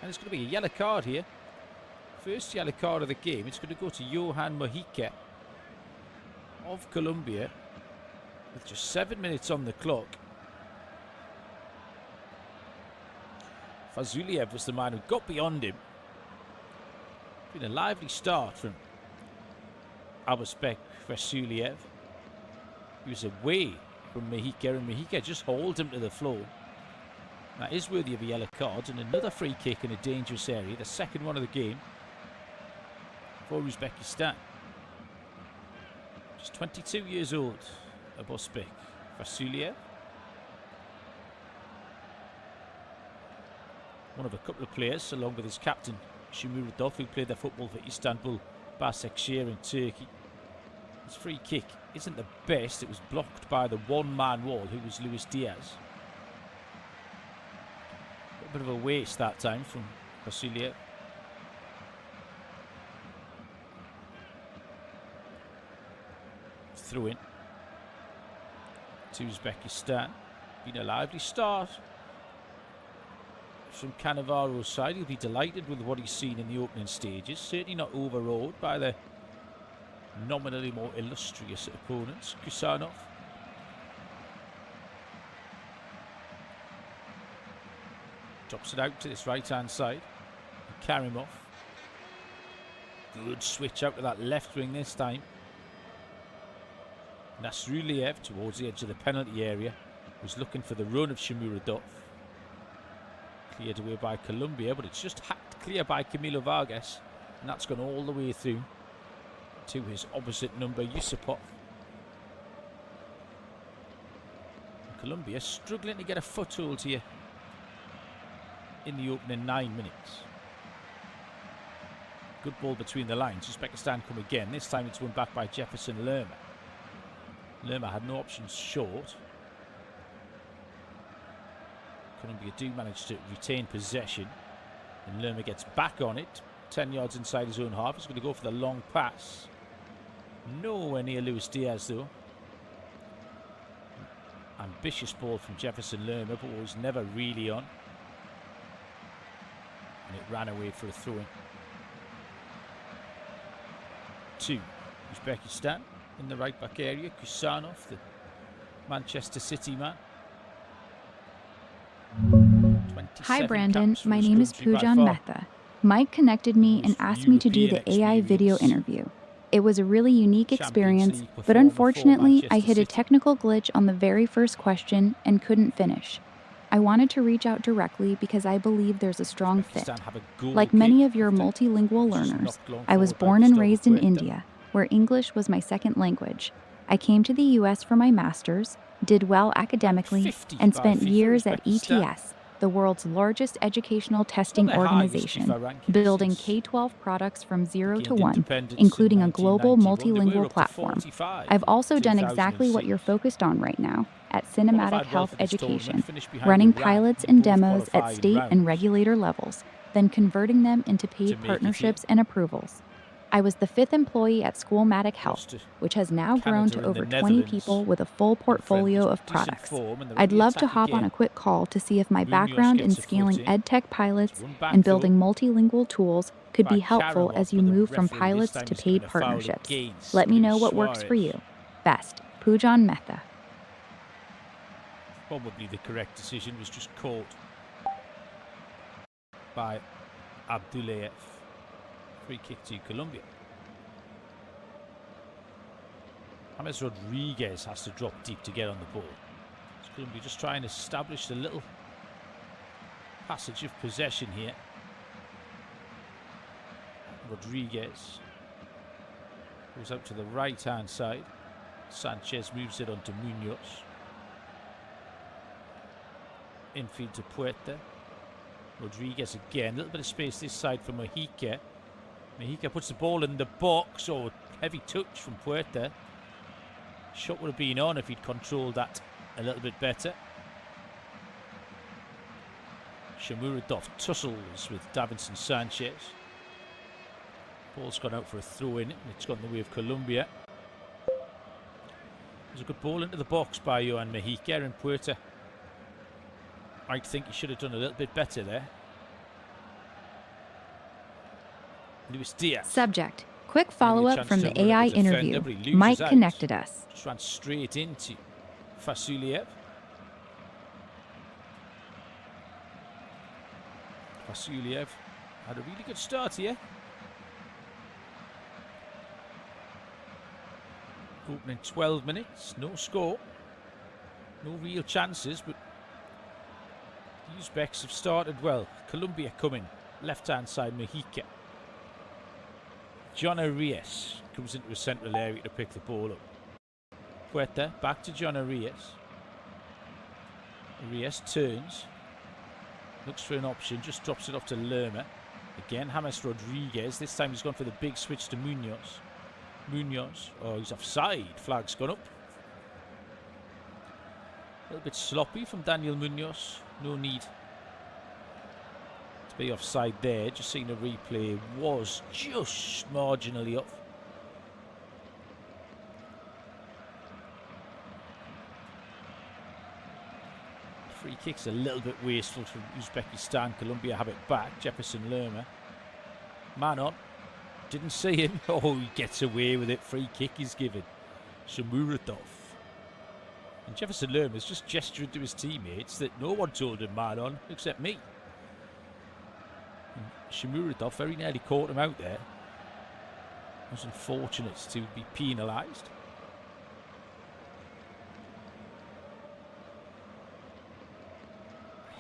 it's going to be a yellow card here. First yellow card of the game. It's going to go to Johan Mojica of Colombia with just 7 minutes on the clock. Fazuliev was the man who got beyond him. Been a lively start from Abusbek Fazuliev. He was away from Mojica, and Mojica just hauled him to the floor. That is worthy of a yellow card, and another free kick in a dangerous area, the second one of the game for Uzbekistan. Just 22 years old, Abusbek Fazuliev. One of a couple of players, along with his captain Shumuradov, who played their football for Istanbul Başakşehir in Turkey. His free kick isn't the best. It was blocked by the one-man wall, who was Luis Díaz. A bit of a waste that time from Fazuliev. Through in to Uzbekistan. Been a lively start from Cannavaro's side. He'll be delighted with what he's seen in the opening stages. Certainly not overawed by the nominally more illustrious opponents. Kusanov. Drops it out to this right-hand side. Karimov. Good switch out to that left wing this time. Nasruliev towards the edge of the penalty area was looking for the run of Shumuradov. Cleared away by Colombia, but it's just hacked clear by Camilo Vargas, and that's gone all the way through to his opposite number, Yusupov. Colombia struggling to get a foothold here in the opening 9 minutes. Good ball between the lines. Uzbekistan come again. This time it's won back by Jefferson Lerma. Lerma had no options short. Colombia do manage to retain possession, and Lerma gets back on it 10 yards inside his own half. He's going to go for the long pass. Nowhere near Luis Díaz though. Ambitious ball from Jefferson Lerma, but was never really on, and it ran away for a throw-in to Uzbekistan. In the right back area, Kusanov, the Manchester City man. Hi Brandon, my name is Poojan Mehta. Mike connected me and asked me to do the AI video interview. It was a really unique experience, but unfortunately I hit a technical glitch on the very first question and couldn't finish. I wanted to reach out directly because I believe there's a strong fit. Like many of your multilingual learners, I was born and raised in India, where English was my second language. I came to the US for my master's, did well academically, and spent years at ETS, the world's largest educational testing organization, building K-12 products from 0 to 1, including a global multilingual platform. I've also done exactly what you're focused on right now at Cinematic Health Education, running pilots and demos at state and regulator levels, then converting them into paid partnerships and approvals. I was the 5th employee at Schoolmatic Health, which has now grown to over 20 people with a full portfolio of products. I'd love to hop on a quick call to see if my background in scaling EdTech pilots and building multilingual tools could be helpful as you move from pilots to paid partnerships. Let me know what works for you. Best, Poojan Mehta. Probably the correct decision was just caught by Abdullayev. Free kick to Colombia. James Rodríguez has to drop deep to get on the ball. So Colombia just trying to establish a little passage of possession here. Rodríguez goes out to the right hand side. Sanchez moves it on to Munoz. Infield to Puerta. Rodríguez again. A little bit of space this side for Mojica. Mojica puts the ball in the box. Oh, heavy touch from Puerta. Shot would have been on if he'd controlled that a little bit better. Shumuradov tussles with Davinson Sanchez. Ball's gone out for a throw-in, and it's gone the way of Colombia. There's a good ball into the box by Johan Mojica, and Puerta, I think he should have done a little bit better there. Luis Díaz. Subject. Quick follow-up from the to run at AI the defender, interview. but he loses Mike out. connected us. Just ran straight into Vasiliev. Vasiliev had a really good start here. Opening 12 minutes, no score, no real chances, but the Uzbeks have started well. Colombia coming, left-hand side, Mexico. John Arias comes into a central area to pick the ball up. Puerta, back to John Arias. Arias turns, looks for an option, just drops it off to Lerma. Again, James Rodríguez. This time he's gone for the big switch to Munoz. Munoz, oh, he's offside. Flag's gone up. A little bit sloppy from Daniel Munoz. No need to be offside there. Just seeing a replay, was just marginally off. Free kick's a little bit wasteful from Uzbekistan. Colombia have it back. Jefferson Lerma. Man on. Didn't see him. Oh, he gets away with it. Free kick is given. Shamuratov. And Jefferson Lerma's just gestured to his teammates that no one told him man on except me. And Shamuratov very nearly caught him out there. It was unfortunate to be penalised.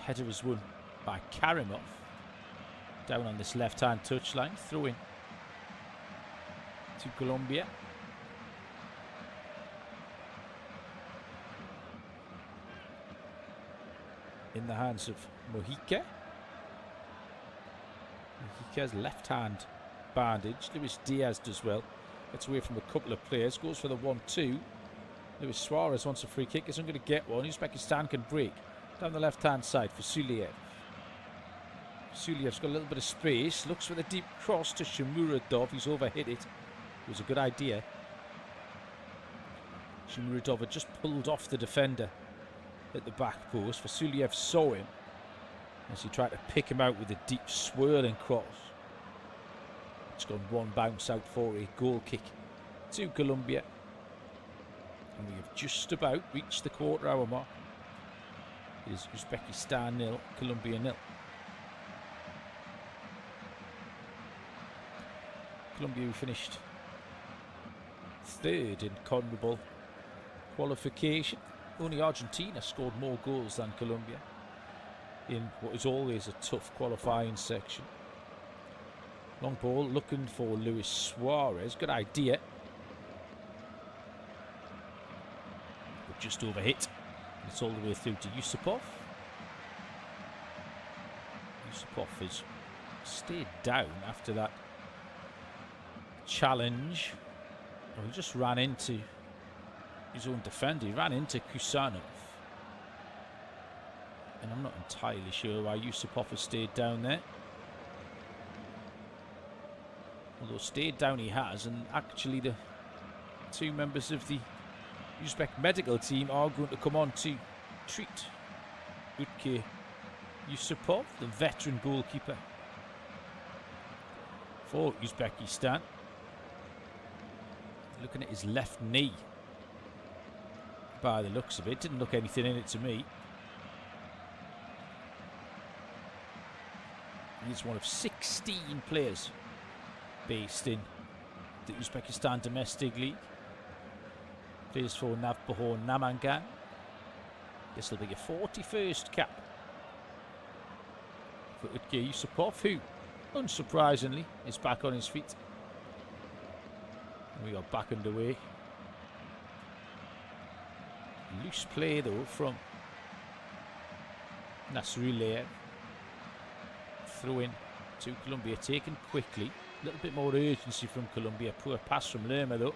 Header was won by Karimov. Down on this left-hand touchline, throw in to Colombia. In the hands of Mojica. Mojica's left-hand bandage. Luis Díaz does well. Gets away from a couple of players. Goes for the 1-2. Luis Suarez wants a free kick. Isn't going to get one. Uzbekistan can break. Down the left-hand side for Suliev. Suliev's got a little bit of space. Looks for the deep cross to Shamuradov. He's overhit it. It was a good idea. Shamuradov had just pulled off the defender at the back post. Vasiliev saw him as he tried to pick him out with a deep swirling cross. It's gone one bounce out for a goal kick to Colombia. And we have just about reached the quarter-hour mark. It is Uzbekistan 0, Colombia 0. Colombia who finished third in CONMEBOL qualification. Only Argentina scored more goals than Colombia in what is always a tough qualifying section. Long ball looking for Luis Suarez. Good idea. But just overhit. It's all the way through to Yusupov. Yusupov has stayed down after that challenge. Well, he just ran into his own defender. He ran into Kusanov. And I'm not entirely sure why Yusupov has stayed down there. Although stayed down he has, and actually the two members of the Uzbek medical team are going to come on to treat Utke Yusupov, the veteran goalkeeper for Uzbekistan. Looking at his left knee, by the looks of it, didn't look anything in it to me. He's one of 16 players based in the Uzbekistan domestic league. Plays for Navbahor Namangan. This will be your 41st cap for Utke Yusupov, who, unsurprisingly, is back on his feet. And we are back underway. Loose play though from Nasrullayev. Throw in to Colombia, taken quickly. A little bit more urgency from Colombia. Poor pass from Lerma though.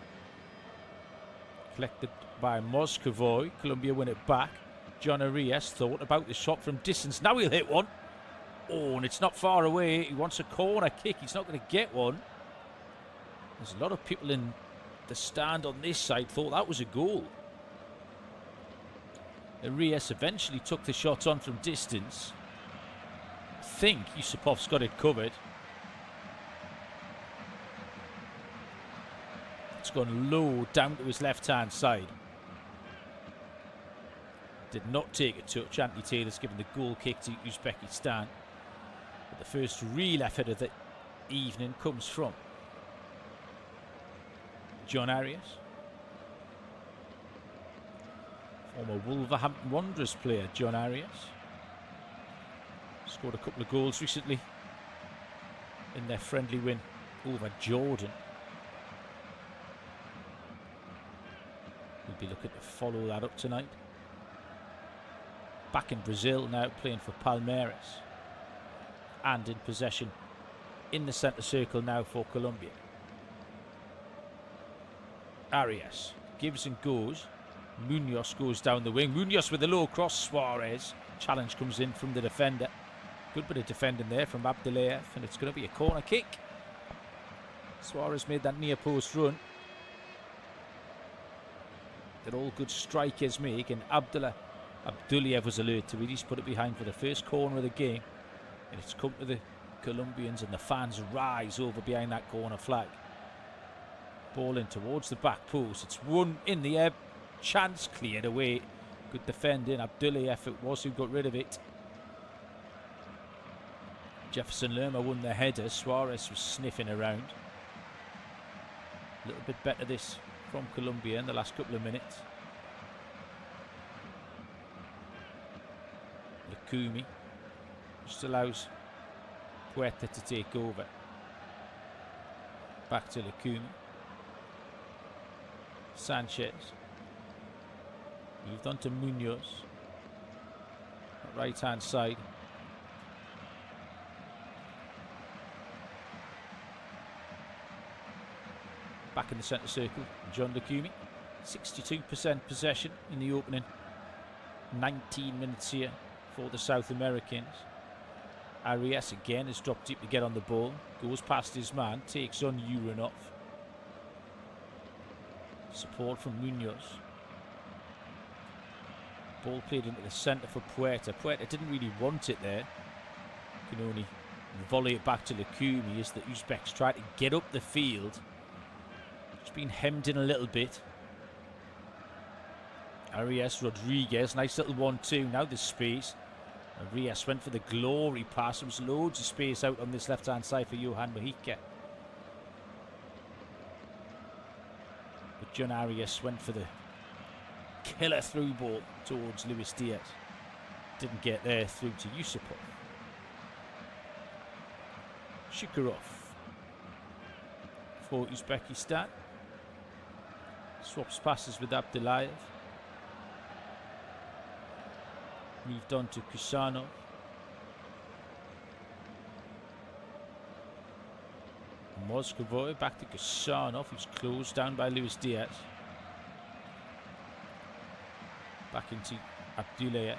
Collected by Moscovoy. Colombia win it back. John Arias thought about the shot from distance. Now he'll hit one. Oh, and it's not far away. He wants a corner kick. He's not going to get one. There's a lot of people in the stand on this side thought that was a goal. Arias eventually took the shot on from distance. I think Yusupov's got it covered. gone low down to his left-hand side. Did not take a touch. Anthony Taylor's given the goal kick to Uzbekistan. But the first real effort of the evening comes from John Arias. Former Wolverhampton Wanderers player, John Arias. Scored a couple of goals recently in their friendly win over Jordan. We'll be looking to follow that up tonight. Back in Brazil now, playing for Palmeiras. And in possession in the centre circle now for Colombia. Arias gives and goes. Munoz goes down the wing. Munoz with a low cross. Suarez. Challenge comes in from the defender. Good bit of defending there from Abdullayev, and it's going to be a corner kick. Suarez made that near post run that all good strikers make, and Abdullayev was alert to it. He's put it behind for the first corner of the game, and it's come to the Colombians, and the fans rise over behind that corner flag. Ball in towards the back post. It's one in the air. Chance cleared away. Good defending. Abdullayev it was who got rid of it. Jefferson Lerma won the header. Suarez was sniffing around. A little bit better this from Colombia in the last couple of minutes. Lukumi just allows Puerta to take over. Back to Lukumi. Sanchez. Moved on to Munoz. Right hand side. Back in the centre circle, John Lukumi. 62% possession in the opening 19 minutes here for the South Americans. Arias again has dropped deep to get on the ball. Goes past his man, takes on Uranov. Support from Munoz. Ball played into the centre for Puerta. Puerta didn't really want it there. Can only volley it back to Lukumi as the Uzbeks try to get up the field. It's been hemmed in a little bit. Arias Rodríguez, nice little 1-2. Now there's space. Arias went for the glory pass. There was loads of space out on this left hand side for Johan Mojica. But John Arias went for the killer through ball towards Luis Díaz. Didn't get there through to Yusupov. Shukurov for Uzbekistan. Swaps passes with Abdullayev. Moved on to Kusanov. Moscovoy back to Kusanov, who's closed down by Luis Díaz. Back into Abdullayev.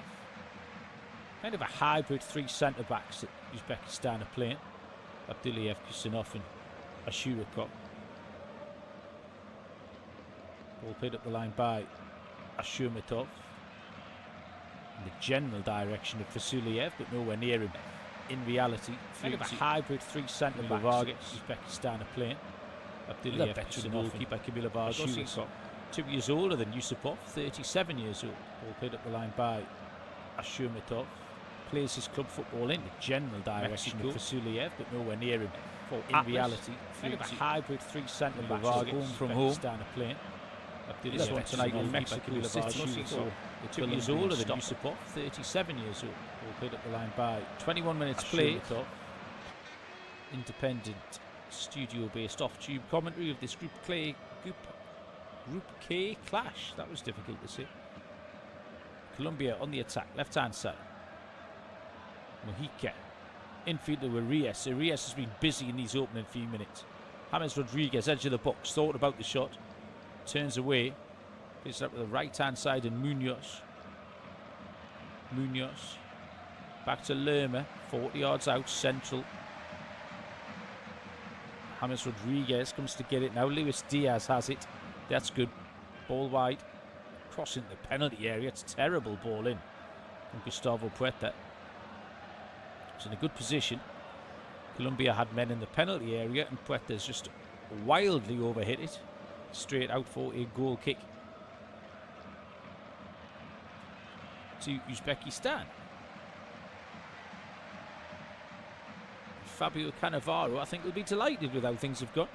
Kind of a hybrid three centre-backs that Uzbekistan are playing. Abdullayev, Kusanov and Ashurikov. Ball played up the line by Ashurmatov. In the general direction of Vasiliev, but nowhere near him. In reality, kind of a hybrid three centre-backs that Uzbekistan are playing. Abdullayev, veteran goalkeeper Kamila Vargas. 2 years older than Yusupov, 37 years old. Ball played up the line by Ashurmatov. Plays his club football in the general direction of Vasiliev, but nowhere near him. In reality, kind of a hybrid three centre-backs home from home. Uzbekistan are playing. This one tonight in Mexico City. 2 years older than Yusupov, 37 years old. Ball played up the line by 21 minutes played. Independent, studio-based off-tube commentary of this Group K clash. That was difficult to say. Colombia on the attack, left-hand side. Mojica. Infield to Arias. Arias has been busy in these opening few minutes. James Rodríguez, edge of the box, thought about the shot. Turns away. Plays it up to the right-hand side and Munoz. Munoz. Back to Lerma. 40 yards out, central. James Rodríguez comes to get it now. Luis Díaz has it. That's good. Ball wide. Crossing the penalty area. It's a terrible ball in from Gustavo Puerta. It's in a good position. Colombia had men in the penalty area and Puerta's just wildly overhit it. straight out for a goal kick to Uzbekistan. Fabio Cannavaro, I think, will be delighted with how things have gone.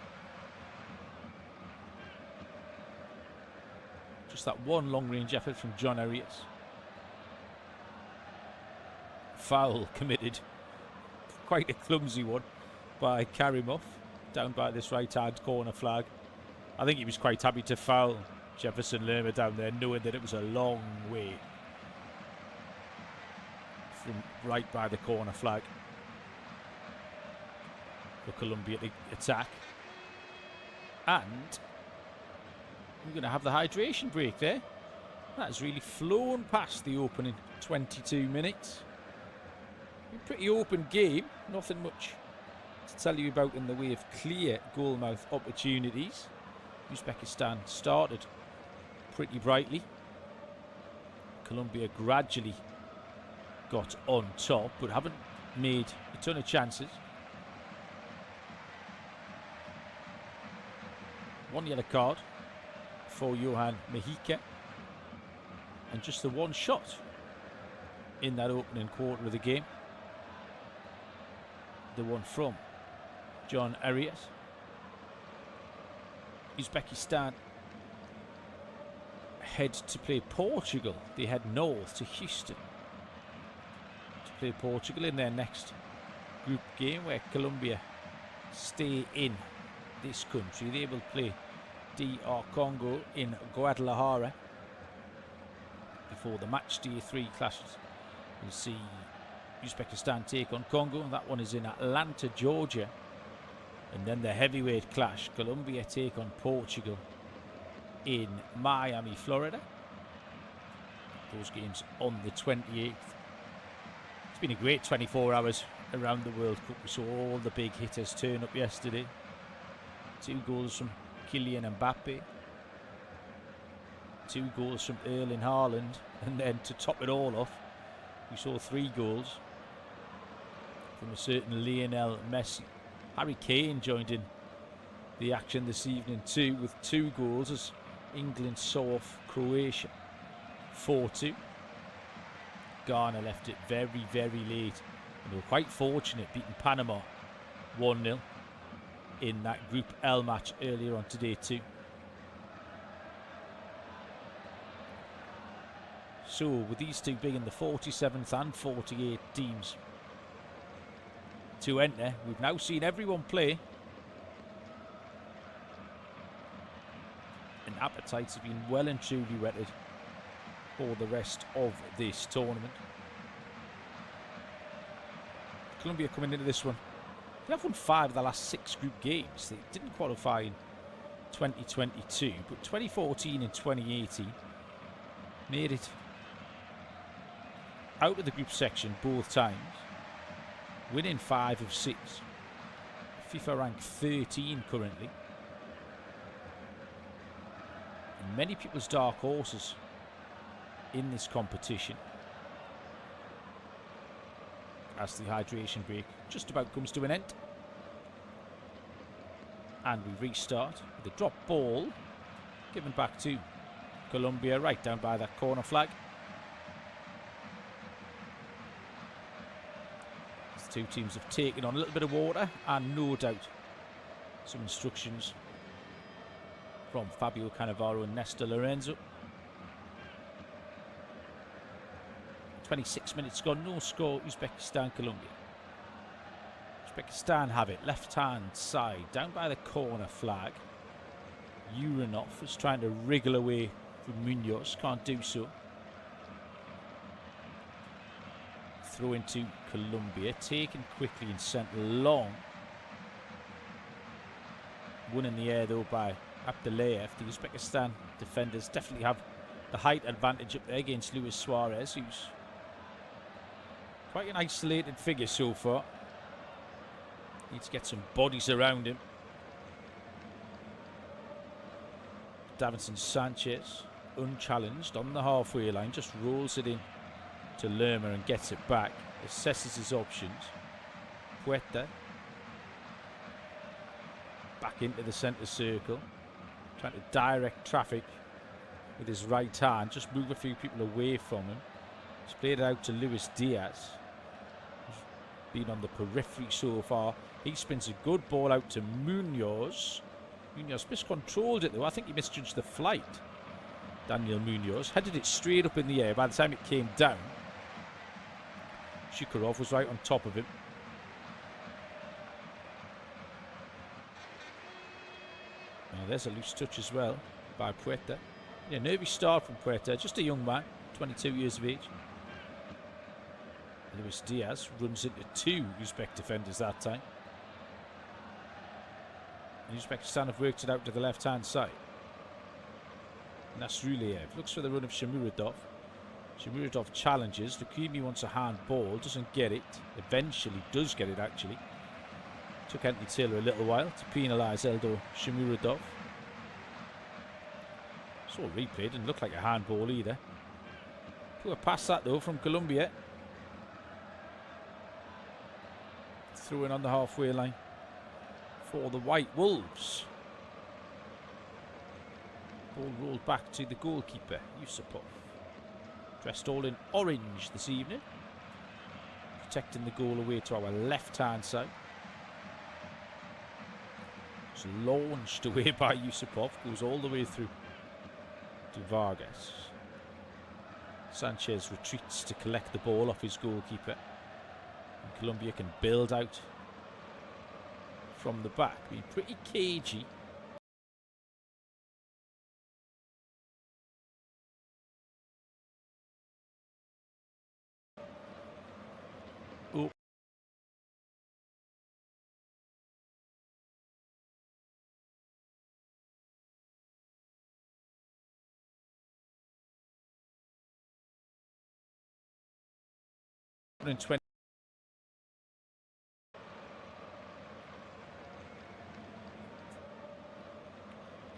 Just that one long-range effort from John Arias. Foul committed. Quite a clumsy one by Karimov, down by this right-hand corner flag. I think he was quite happy to foul Jefferson Lerma down there, knowing that it was a long way from right by the corner flag for Colombia to attack. And we're going to have the hydration break there. That has really flown past the opening 22 minutes. Pretty open game, nothing much to tell you about in the way of clear goalmouth opportunities. Uzbekistan started pretty brightly. Colombia gradually got on top, but haven't made a ton of chances. One yellow card for Johan Mejica, and just the one shot in that opening quarter of the game. The one from John Arias. Uzbekistan head to play Portugal. They head north to Houston to play Portugal in their next group game, where Colombia stay in this country. They will play DR Congo in Guadalajara before the match day 3 clashes. We'll see Uzbekistan take on Congo. That one is in Atlanta, Georgia. And then the heavyweight clash, Colombia take on Portugal in Miami, Florida. Those games on the 28th. It's been a great 24 hours around the World Cup. We saw all the big hitters turn up yesterday. 2 goals from Kylian Mbappe. 2 goals from Erling Haaland. And then to top it all off, we saw 3 goals from a certain Lionel Messi. Harry Kane joined in the action this evening too, with 2 goals as England saw off Croatia 4-2. Ghana left it very, very late, and they were quite fortunate beating Panama 1-0 in that Group L match earlier on today too. So with these two being the 47th and 48th teams to enter, we've now seen everyone play, and appetites have been well and truly whetted for the rest of this tournament. Colombia coming into this one, they have won 5 of the last 6 group games. They didn't qualify in 2022, but 2014 and 2018 made it out of the group section both times, winning 5 of 6. FIFA ranked 13 currently. And many people's dark horses in this competition, as the hydration break just about comes to an end. And we restart with a drop ball given back to Colombia, right down by that corner flag. Two teams have taken on a little bit of water, and no doubt some instructions from Fabio Cannavaro and Néstor Lorenzo. 26 minutes gone, no score. Uzbekistan, Colombia. Uzbekistan have it, left hand side, down by the corner flag. Uranov is trying to wriggle away from Munoz, can't do so. Throw into Colombia, taken quickly and sent long. Won in the air though by Abdullayev. The Uzbekistan defenders definitely have the height advantage up there against Luis Suarez, who's quite an isolated figure so far. Needs to get some bodies around him. Davinson Sanchez, unchallenged on the halfway line, just rolls it in to Lerma and gets it back, assesses his options. Puerta back into the centre circle, Trying to direct traffic with his right hand, just move a few people away from him. He's played it out to Luis Díaz, who's been on the periphery so far. He spins a good ball out to Munoz. Munoz miscontrolled it though. I think he misjudged the flight. Daniel Munoz headed it straight up in the air. By the time it came down, Shukurov was right on top of him. Now there's a loose touch as well by Puerta. Yeah, nervy start from Puerta. Just a young man, 22 years of age. Luis Díaz runs into two Uzbek defenders that time. And Uzbekistan have worked it out to the left-hand side. Nasruliev looks for the run of Shamuradov. Shamuradov challenges. Lukumi wants a hand ball, doesn't get it. Eventually does get it, actually. Took Anthony Taylor a little while to penalise Eldor Shamuradov. Saw a replay, didn't look like a handball either. Poor pass that though from Colombia. Threw in on the halfway line for the White Wolves. Ball rolled back to the goalkeeper, Yusupov. Dressed all in orange this evening. Protecting the goal away to our left-hand side. It's launched away by Yusupov, goes all the way through to Vargas. Sanchez retreats to collect the ball off his goalkeeper. And Colombia can build out from the back, being pretty cagey. Oh.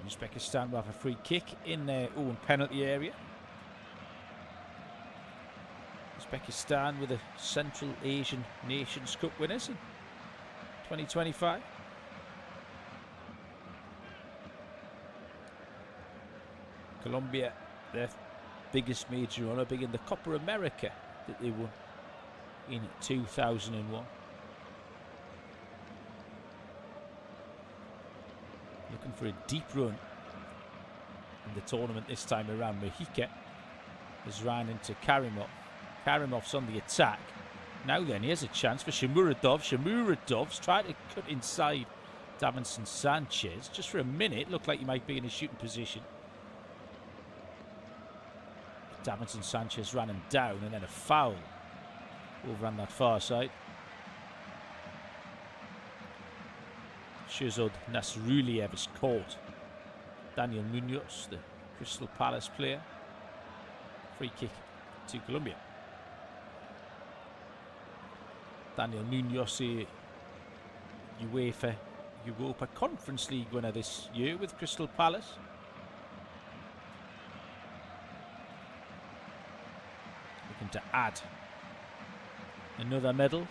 Uzbekistan will have a free kick in their own penalty area. Uzbekistan with the Central Asian Nations Cup winners in 2025. Colombia, their biggest major honour, being the Copa America that they won in 2001. Looking for a deep run in the tournament this time around. Mexica has ran into Karimov. Karimov's on the attack. Now then, here's a chance for Shamuradov. Shamuradov's trying to cut inside Davinson Sanchez. Just for a minute, looked like he might be in a shooting position. Davinson Sanchez ran him down, and then a foul over on that far side. Shehzad Nasruliev is caught. Daniel Munoz, the Crystal Palace player. Free kick to Colombia. Daniel Munoz, a UEFA Europa Conference League winner this year with Crystal Palace. Looking to add another medal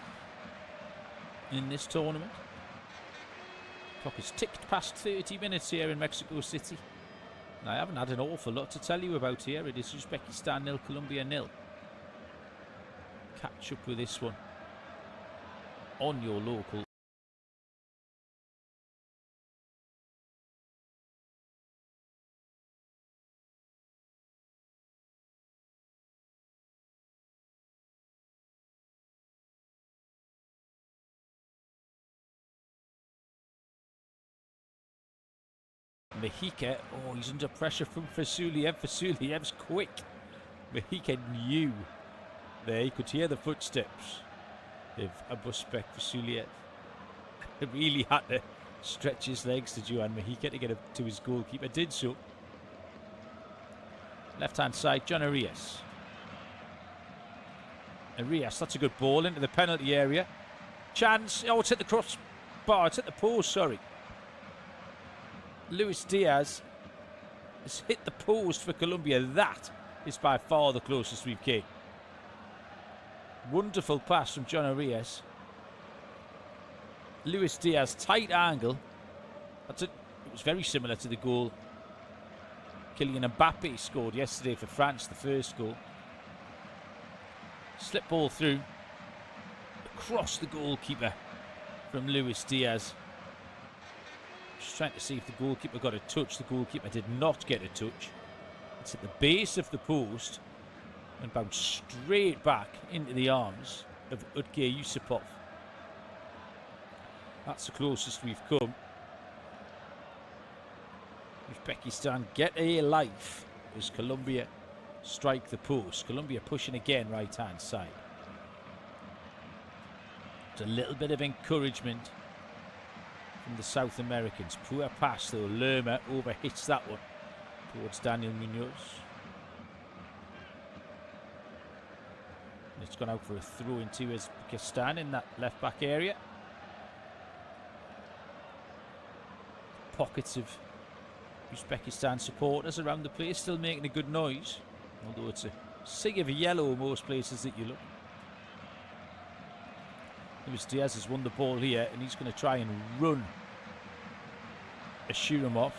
in this tournament. Clock has ticked past 30 minutes here in Mexico City. And I haven't had an awful lot to tell you about here. It is Uzbekistan 0, Colombia 0. Catch up with this one on your local. Mexica, oh, he's under pressure from Vasiliev. Vasilyev's quick. Mexica knew there. He could hear the footsteps of Abusbek Vasiliev. He really had to stretch his legs to Johan Mexica to get up to his goalkeeper. Did so. Left-hand side, John Arias. Arias, that's a good ball into the penalty area. Chance. Oh, it's hit the crossbar. It's hit the post, sorry. Luis Díaz has hit the post for Colombia. That is by far the closest we've came. Wonderful pass from John Arias. Luis Díaz, tight angle. It was very similar to the goal Kylian Mbappe scored yesterday for France, the first goal. Slip ball through. Across the goalkeeper from Luis Díaz. Just trying to see if the goalkeeper got a touch. The goalkeeper did not get a touch. It's at the base of the post and bounced straight back into the arms of Utge Yusupov. That's the closest we've come. Uzbekistan get a life as Colombia strike the post. Colombia pushing again right hand side. It's a little bit of encouragement from the South Americans. Poor pass though. Lerma overhits that one towards Daniel Munoz. And it's gone out for a throw into Uzbekistan in that left back area. Pockets of Uzbekistan supporters around the place, still making a good noise, although it's a sea of yellow in most places that you look. Luis Díaz has won the ball here and he's going to try and run Ashurimov.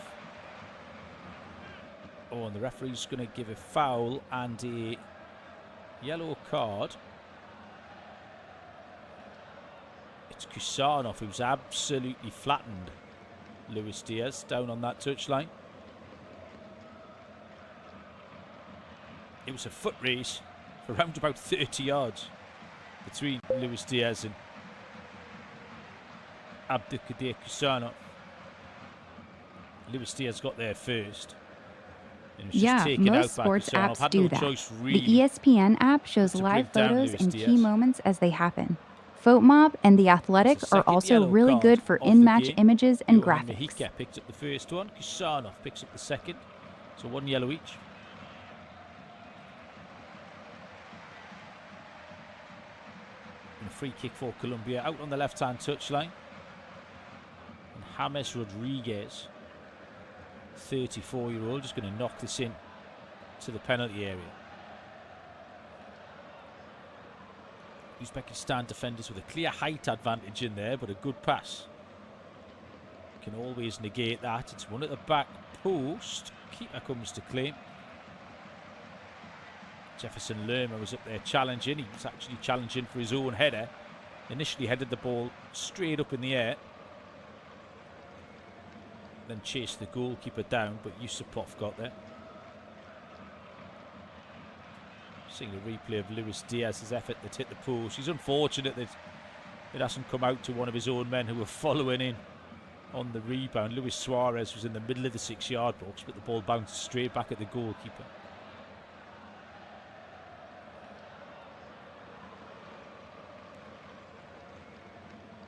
Oh, and the referee's going to give a foul and a yellow card. It's Kusanov who's absolutely flattened Luis Díaz down on that touchline. It was a foot race for around about 30 yards between Luis Díaz and Abdulkadir Kusanov. Luis Díaz got there first. Yeah, most sports apps do that. The ESPN app shows live photos and key moments as they happen. FotoMob and The Athletic are also really good for in-match images and graphics. Mejika picked up the first one. Kusanov picks up the second. So one yellow each. And a free kick for Colombia out on the left-hand touchline. And James Rodríguez, 34-year-old, just going to knock this in to the penalty area. Uzbekistan defenders with a clear height advantage in there, but a good pass. Can always negate that. It's one at the back post. Keeper comes to claim. Jefferson Lerma was up there challenging. He was actually challenging for his own header. Initially headed the ball straight up in the air. Then chased the goalkeeper down, but Yusupov got there. Seeing a replay of Luis Díaz's effort that hit the post. He's unfortunate that it hasn't come out to one of his own men who were following in on the rebound. Luis Suarez was in the middle of the 6-yard box, but the ball bounced straight back at the goalkeeper.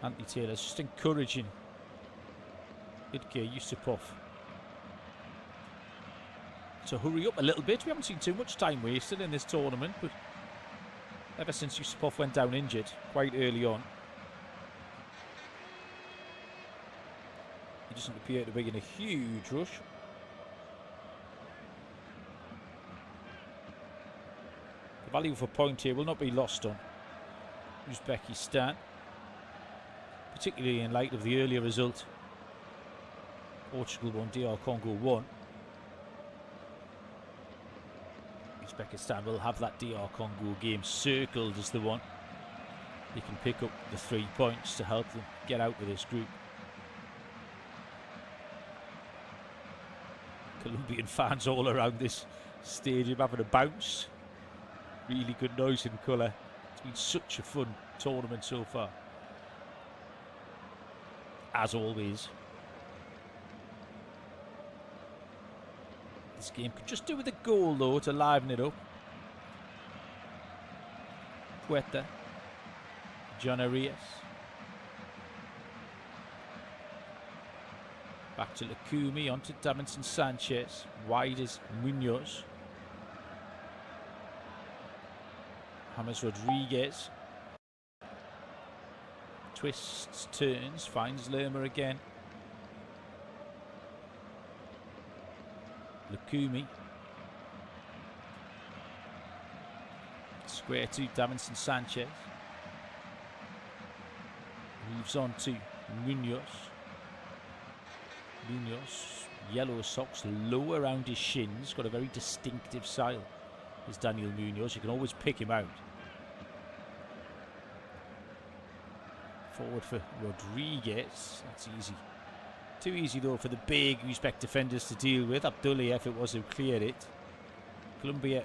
Anthony Taylor's just encouraging Utge Yusupov to hurry up a little bit. We haven't seen too much time wasted in this tournament, but ever since Yusupov went down injured quite early on, he doesn't appear to be in a huge rush. The value of a point here will not be lost on Uzbekistan, particularly in light of the earlier result. Portugal won, DR Congo won. Uzbekistan will have that DR Congo game circled as the one they can pick up the 3 points to help them get out of this group. Colombian fans all around this stadium having a bounce. Really good noise and colour. It's been such a fun tournament so far. As always. This game could just do with a goal though to liven it up. Puerta, John Arias. Back to Lukumi, onto Davinson Sanchez. Wide is Munoz. James Rodríguez. Twists, turns, finds Lerma again. Lukumi. Square to Davinson Sanchez. Moves on to Munoz. Munoz Yellow socks low around his shins. Got a very distinctive style. Is Daniel Munoz. You can always pick him out. Forward for Rodríguez. That's easy. Too easy though for the big Uzbek defenders to deal with. Abdullayev it was who cleared it. Colombia,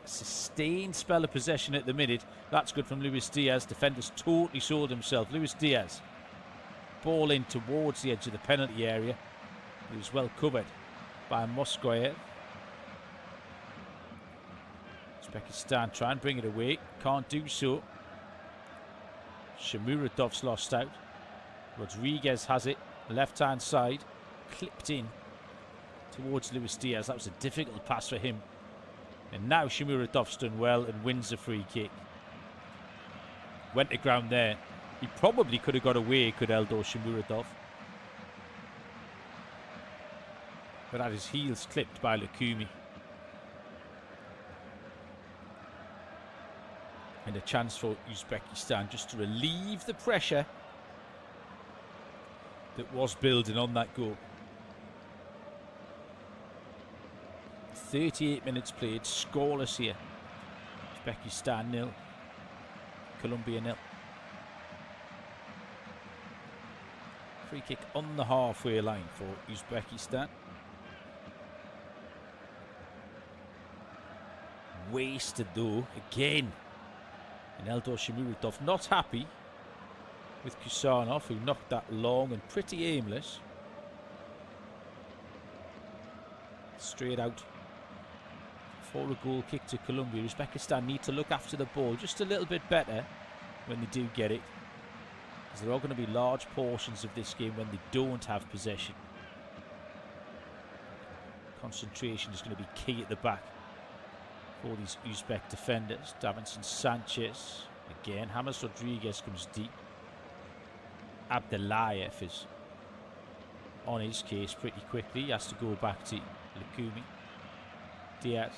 a sustained spell of possession at the minute. That's good from Luis Díaz. Defenders totally sold himself. Luis Díaz. Ball in towards the edge of the penalty area. He was well covered by Moskoyev. Uzbekistan try and bring it away. Can't do so. Shamuradov's lost out. Rodríguez has it. Left hand side. Clipped in towards Luis Díaz. That was a difficult pass for him. And now Shamuradov's done well and wins the free kick. Went to ground there. He probably could have got away, could Eldor Shamuradov. But had his heels clipped by Lukumi. And a chance for Uzbekistan just to relieve the pressure that was building on that goal. 38 minutes played, scoreless here. Uzbekistan 0, Colombia 0. Free kick on the halfway line for Uzbekistan. Wasted though, again. And Eldor Shamuradov not happy with Kusanov, who knocked that long and pretty aimless. Straight out for a goal kick to Colombia. Uzbekistan need to look after the ball just a little bit better when they do get it, because there are going to be large portions of this game when they don't have possession. Concentration is going to be key at the back for these Uzbek defenders. Davinson Sanchez again. James Rodríguez comes deep. Abdullayev is on his case pretty quickly. He has to go back to Lukumi. Diaz.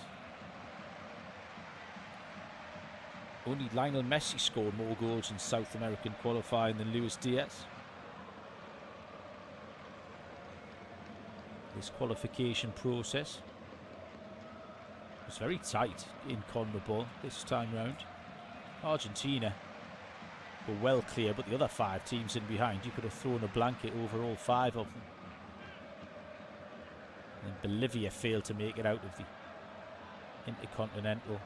Only Lionel Messi scored more goals in South American qualifying than Luis Díaz. This qualification process was very tight in CONMEBOL this time round. Argentina were well clear, but the other 5 teams in behind, you could have thrown a blanket over all 5 of them. And Bolivia failed to make it out of the Intercontinental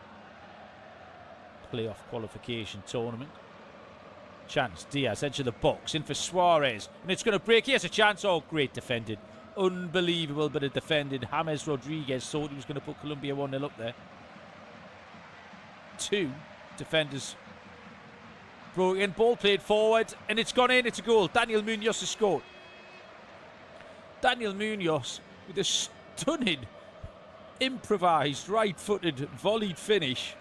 Playoff Qualification Tournament. Chance, Diaz, edge of the box, in for Suarez, and it's going to break. Here's a chance. Oh, great defended. Unbelievable bit of defending. James Rodríguez thought he was going to put Colombia 1-0 up there. 2 defenders broke in, ball played forward, and it's gone in. It's a goal. Daniel Munoz has scored. Daniel Munoz with a stunning, improvised, right-footed, volleyed finish.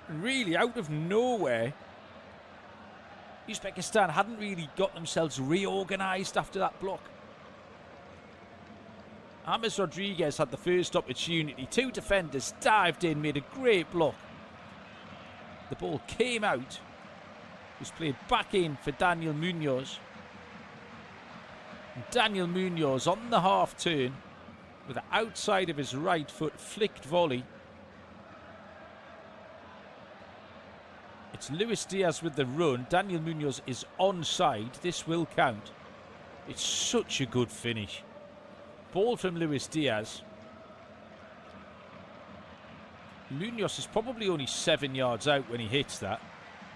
Really out of nowhere. Uzbekistan hadn't really got themselves reorganised after that block. James Rodríguez had the first opportunity. 2 defenders dived in, made a great block. The ball came out. Was played back in for Daniel Munoz. And Daniel Munoz on the half turn with the outside of his right foot flicked volley. It's Luis Díaz with the run. Daniel Munoz is onside. This will count. It's such a good finish. Ball from Luis Díaz. Munoz is probably only 7 yards out when he hits that,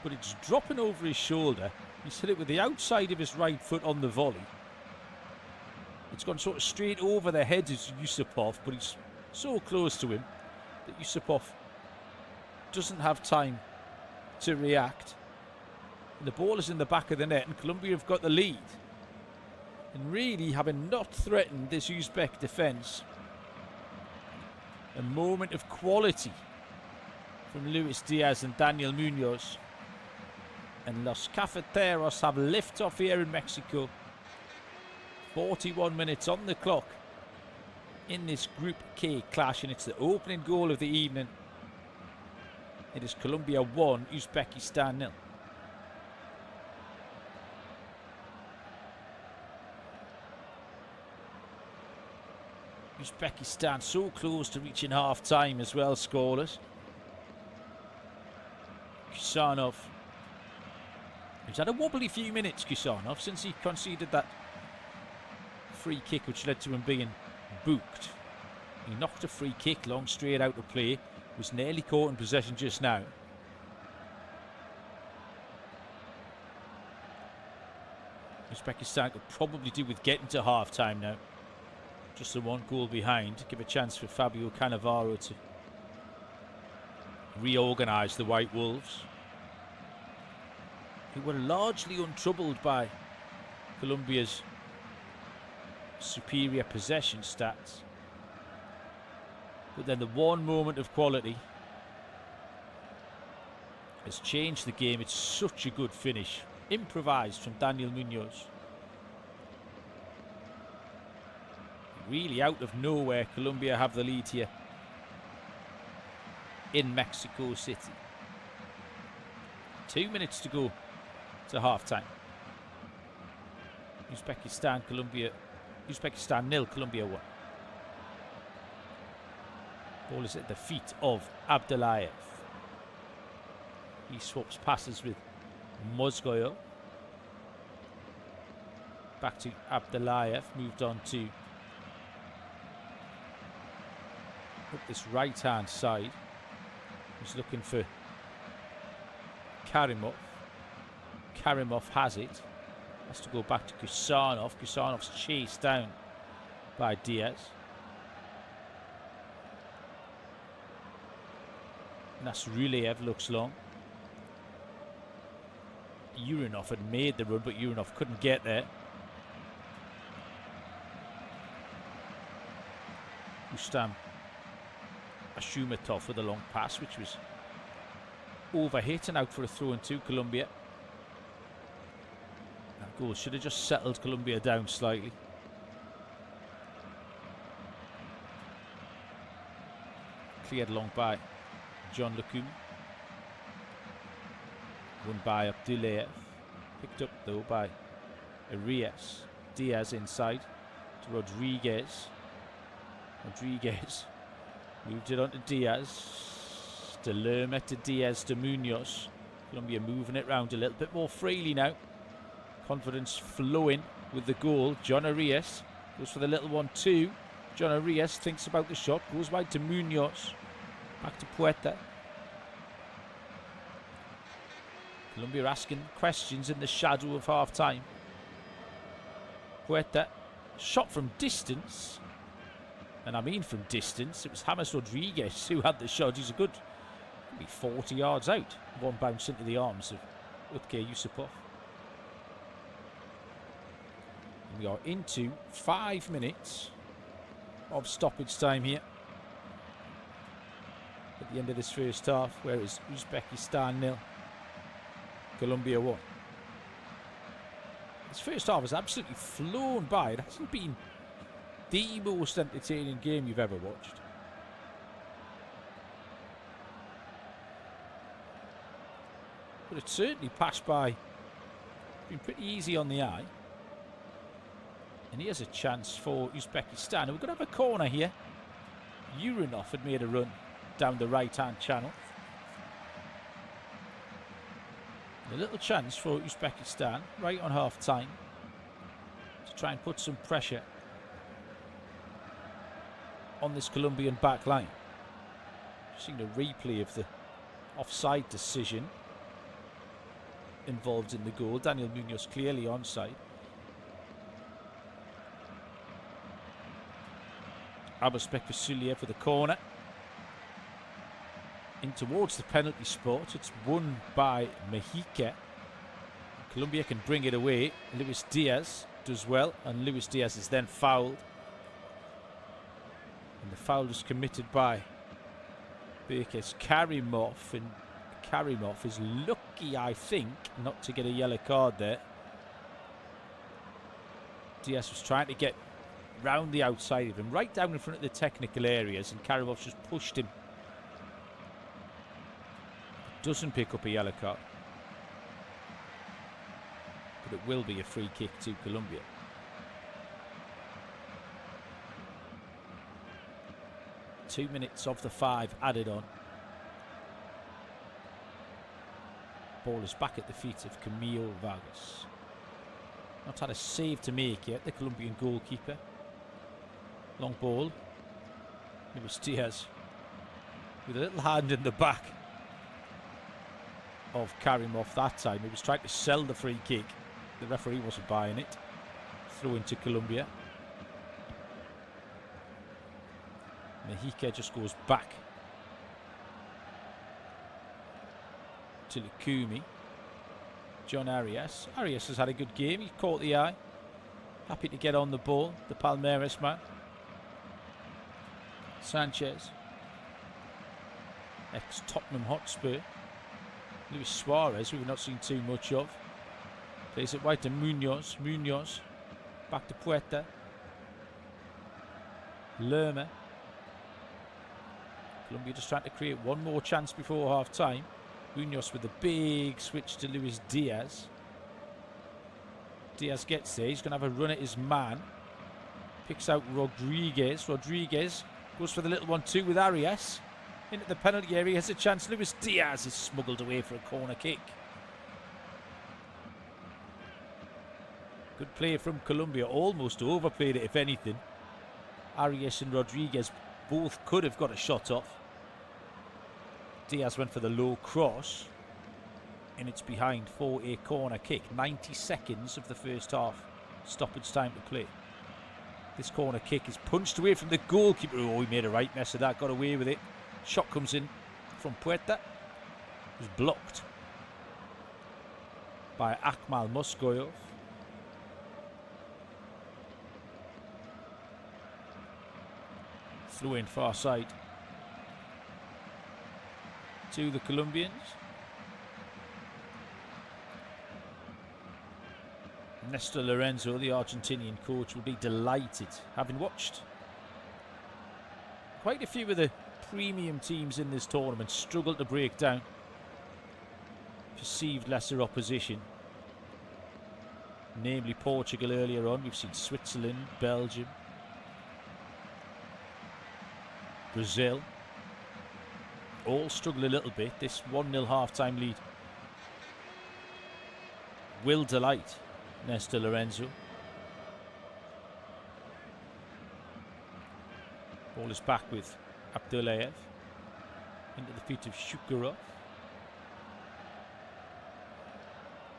but it's dropping over his shoulder. He's hit it with the outside of his right foot on the volley. It's gone sort of straight over the head of Yusupov, but he's so close to him that Yusupov doesn't have time to react. And the ball is in the back of the net, and Colombia have got the lead. And really, having not threatened this Uzbek defence, a moment of quality from Luis Díaz and Daniel Munoz. And Los Cafeteros have lift off here in Mexico. 41 minutes on the clock in this Group K clash, and it's the opening goal of the evening. It is Colombia 1, Uzbekistan 0. Uzbekistan so close to reaching half-time as well, scoreless. Kusanov. He's had a wobbly few minutes, Kusanov, since he conceded that free kick which led to him being booked. He knocked a free kick long straight out of play. Was nearly caught in possession just now. Uzbekistan could probably do with getting to half-time now. Just the one goal behind. Give a chance for Fabio Cannavaro to reorganise the White Wolves, who were largely untroubled by Colombia's superior possession stats. But then the one moment of quality has changed the game. It's such a good finish. Improvised from Daniel Munoz. Really out of nowhere, Colombia have the lead here in Mexico City. 2 minutes to go to half-time. Uzbekistan 0, Colombia 1. Ball is at the feet of Abdullayev. He swaps passes with Mozgoyo. Back to Abdullayev. Moved on to up this right-hand side. He's looking for Karimov. Karimov has it. Has to go back to Kusanov. Kusanov's chased down by Diaz. Nasruliev looks long. Urinov had made the run, but Urinov couldn't get there. Rustam Ashumatov with a long pass, which was overhit and out for a throw in to Colombia. That goal should have just settled Colombia down slightly. Cleared long by John Lacombe. Won by Abdullayev. Picked up though by Arias. Diaz inside to Rodríguez. Rodríguez moved it on to Diaz. De Lerma to Diaz to Munoz. Colombia moving it round a little bit more freely now. Confidence flowing with the goal. John Arias goes for the little one too. John Arias thinks about the shot. Goes wide to Munoz. Back to Puerta. Colombia asking questions in the shadow of half-time. Puerta, shot from distance. And I mean from distance. It was James Rodríguez who had the shot. He's a good, maybe 40 yards out. One bounce into the arms of Utke Yusupov. And we are into 5 minutes of stoppage time here. At the end of this first half, where is Uzbekistan 0, Colombia 1. This first half has absolutely flown by. It hasn't been the most entertaining game you've ever watched. But it's certainly passed by. Been pretty easy on the eye. And here's a chance for Uzbekistan. We're going to have a corner here. Urinov had made a run down the right-hand channel. A little chance for Uzbekistan right on half-time to try and put some pressure on this Colombian back line. Seeing a replay of the offside decision involved in the goal. Daniel Munoz clearly onside. Abusbek Vasiliev with a corner. In towards the penalty spot. It's won by Mexique. Colombia can bring it away. Luis Díaz does well, and Luis Díaz is then fouled. And the foul was committed by Berkes Karimov, and Karimov is lucky, I think, not to get a yellow card there. Díaz was trying to get round the outside of him, right down in front of the technical areas, and Karimov just pushed him. Doesn't pick up a yellow card, but it will be a free kick to Colombia. 2 minutes of the 5 added on. Ball is back at the feet of Camilo Vargas. Not had a save to make yet, the Colombian goalkeeper. Long ball. Luis Díaz with a little hand in the back of Karimov that time. He was trying to sell the free kick. The referee wasn't buying it. Throw into Colombia. Mexico just goes back to Lukumi. John Arias. Arias has had a good game. He caught the eye. Happy to get on the ball. The Palmeiras man. Sanchez. Ex-Tottenham Hotspur. Luis Suarez, who we've not seen too much of. Plays it wide to Munoz. Munoz. Back to Puerta. Lerma. Colombia just trying to create one more chance before half time. Munoz with a big switch to Luis Díaz. Díaz gets there. He's going to have a run at his man. Picks out Rodríguez. Rodríguez goes for the little one too with Arias. Into the penalty area. Has a chance. Luis Díaz is smuggled away for a corner kick. Good play from Colombia. Almost overplayed it, if anything. Arias and Rodríguez both could have got a shot off. Díaz went for the low cross. And it's behind for a corner kick. 90 seconds of the first half. Stoppage time to play. This corner kick is punched away from the goalkeeper. Oh, he made a right mess of that. Got away with it. Shot comes in from Puerta. It was blocked by Akmal Moskoyov. Through in far side to the Colombians. Néstor Lorenzo, the Argentinian coach, will be delighted, having watched quite a few of the premium teams in this tournament struggle to break down perceived lesser opposition. Namely Portugal earlier on. We've seen Switzerland, Belgium, Brazil. All struggle a little bit. This 1-0 half-time lead will delight Néstor Lorenzo. Ball is back with Abdullayev. Into the feet of Shukurov.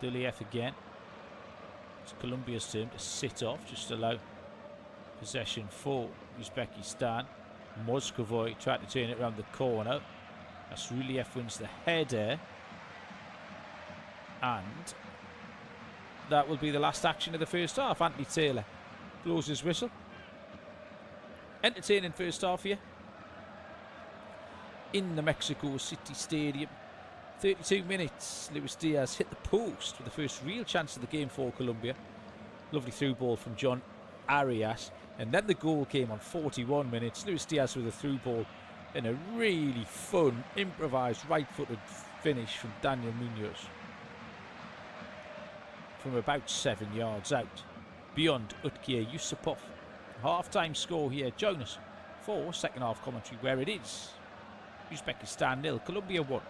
Abdullayev again. It's Colombia's turn to sit off. Just allow possession for Uzbekistan. Moscovoy tried to turn it around the corner. Asruliev wins the header. And that will be the last action of the first half. Anthony Taylor blows his whistle. Entertaining first half here in the Mexico City Stadium. 32 minutes. Luis Díaz hit the post with the first real chance of the game for Colombia. Lovely through ball from John Arias. And then the goal came on 41 minutes. Luis Díaz with a through ball and a really fun, improvised, right-footed finish from Daniel Munoz. From about 7 yards out. Beyond Utkier Yusupov. Half-time score here. Join us for second half commentary where it is Uzbekistan 0, Colombia 1.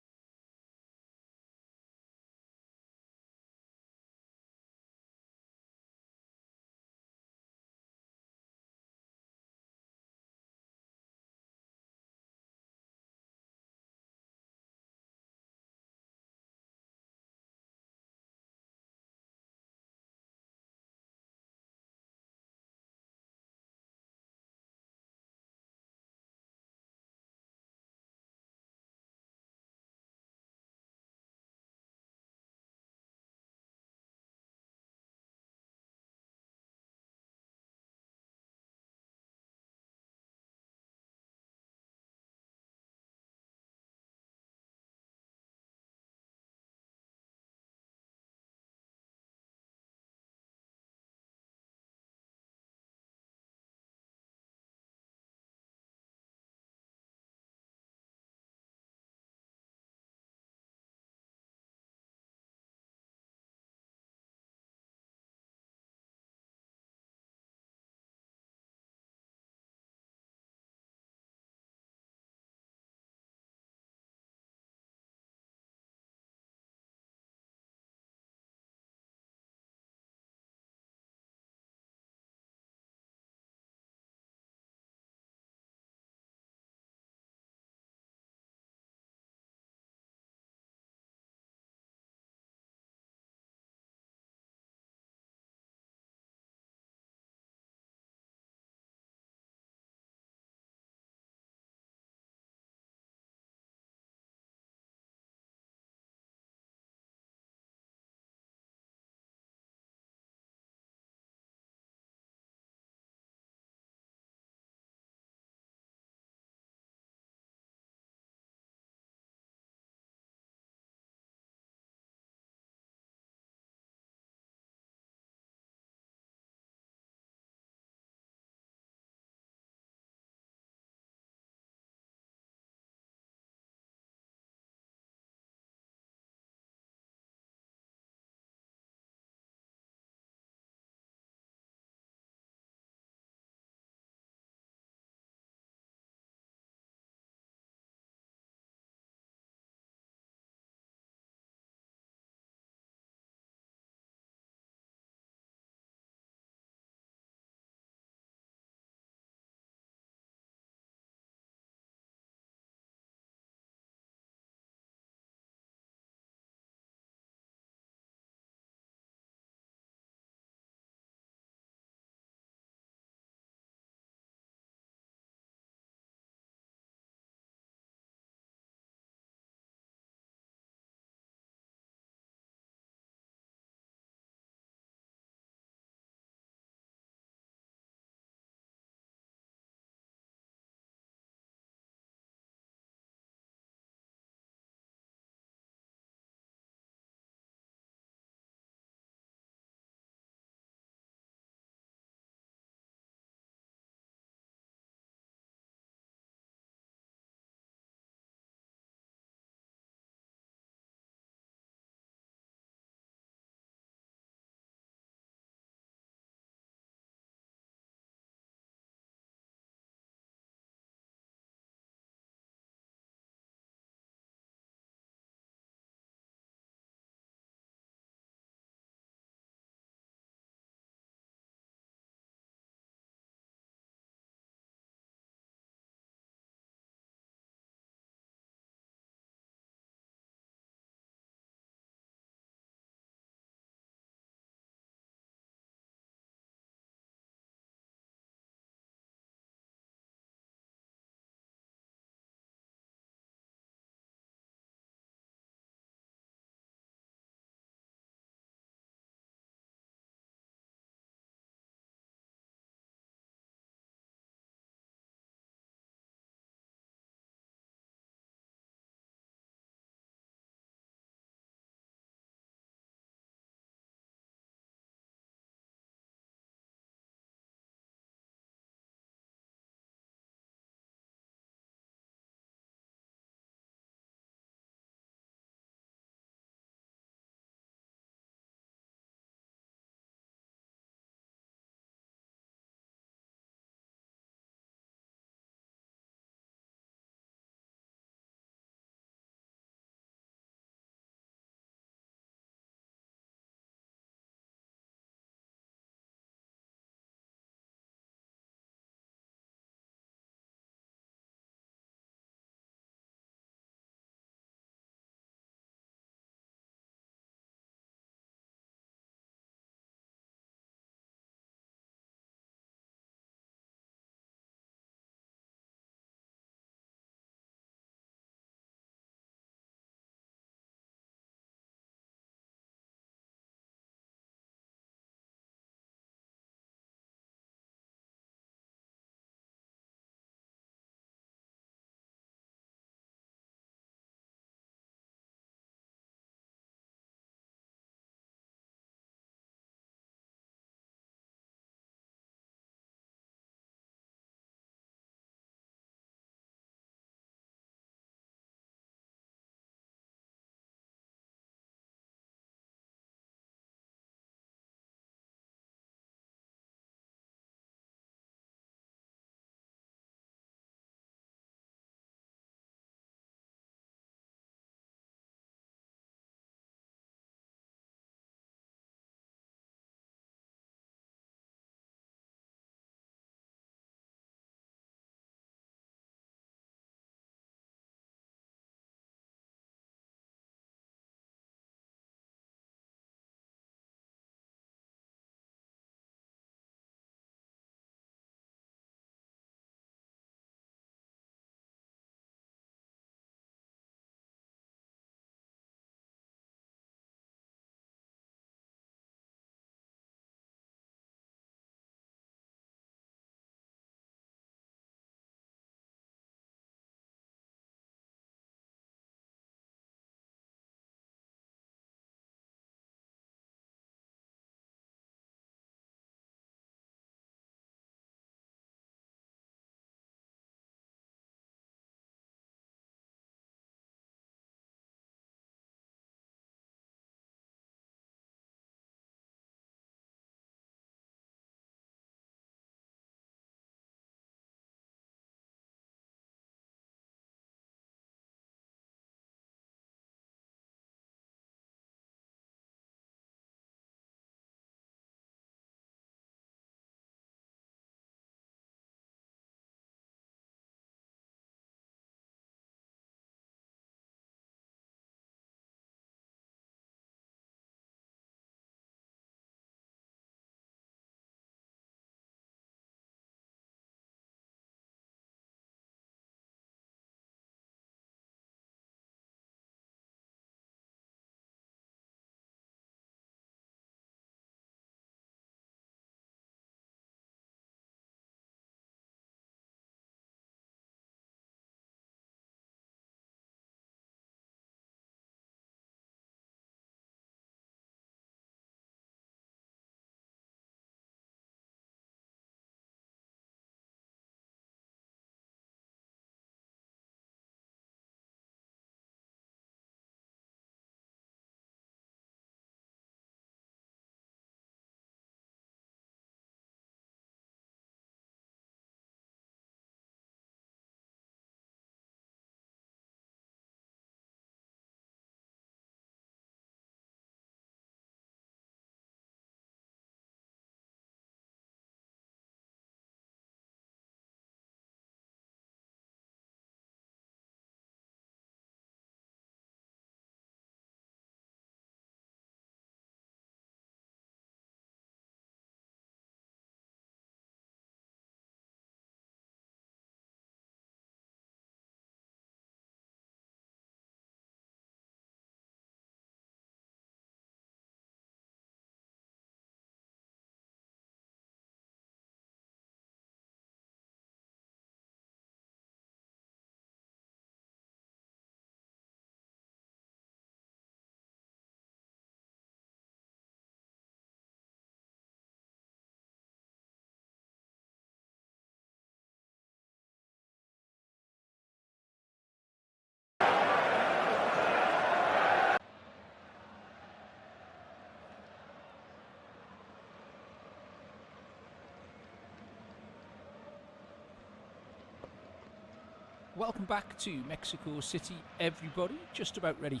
Welcome back to Mexico City, everybody. Just about ready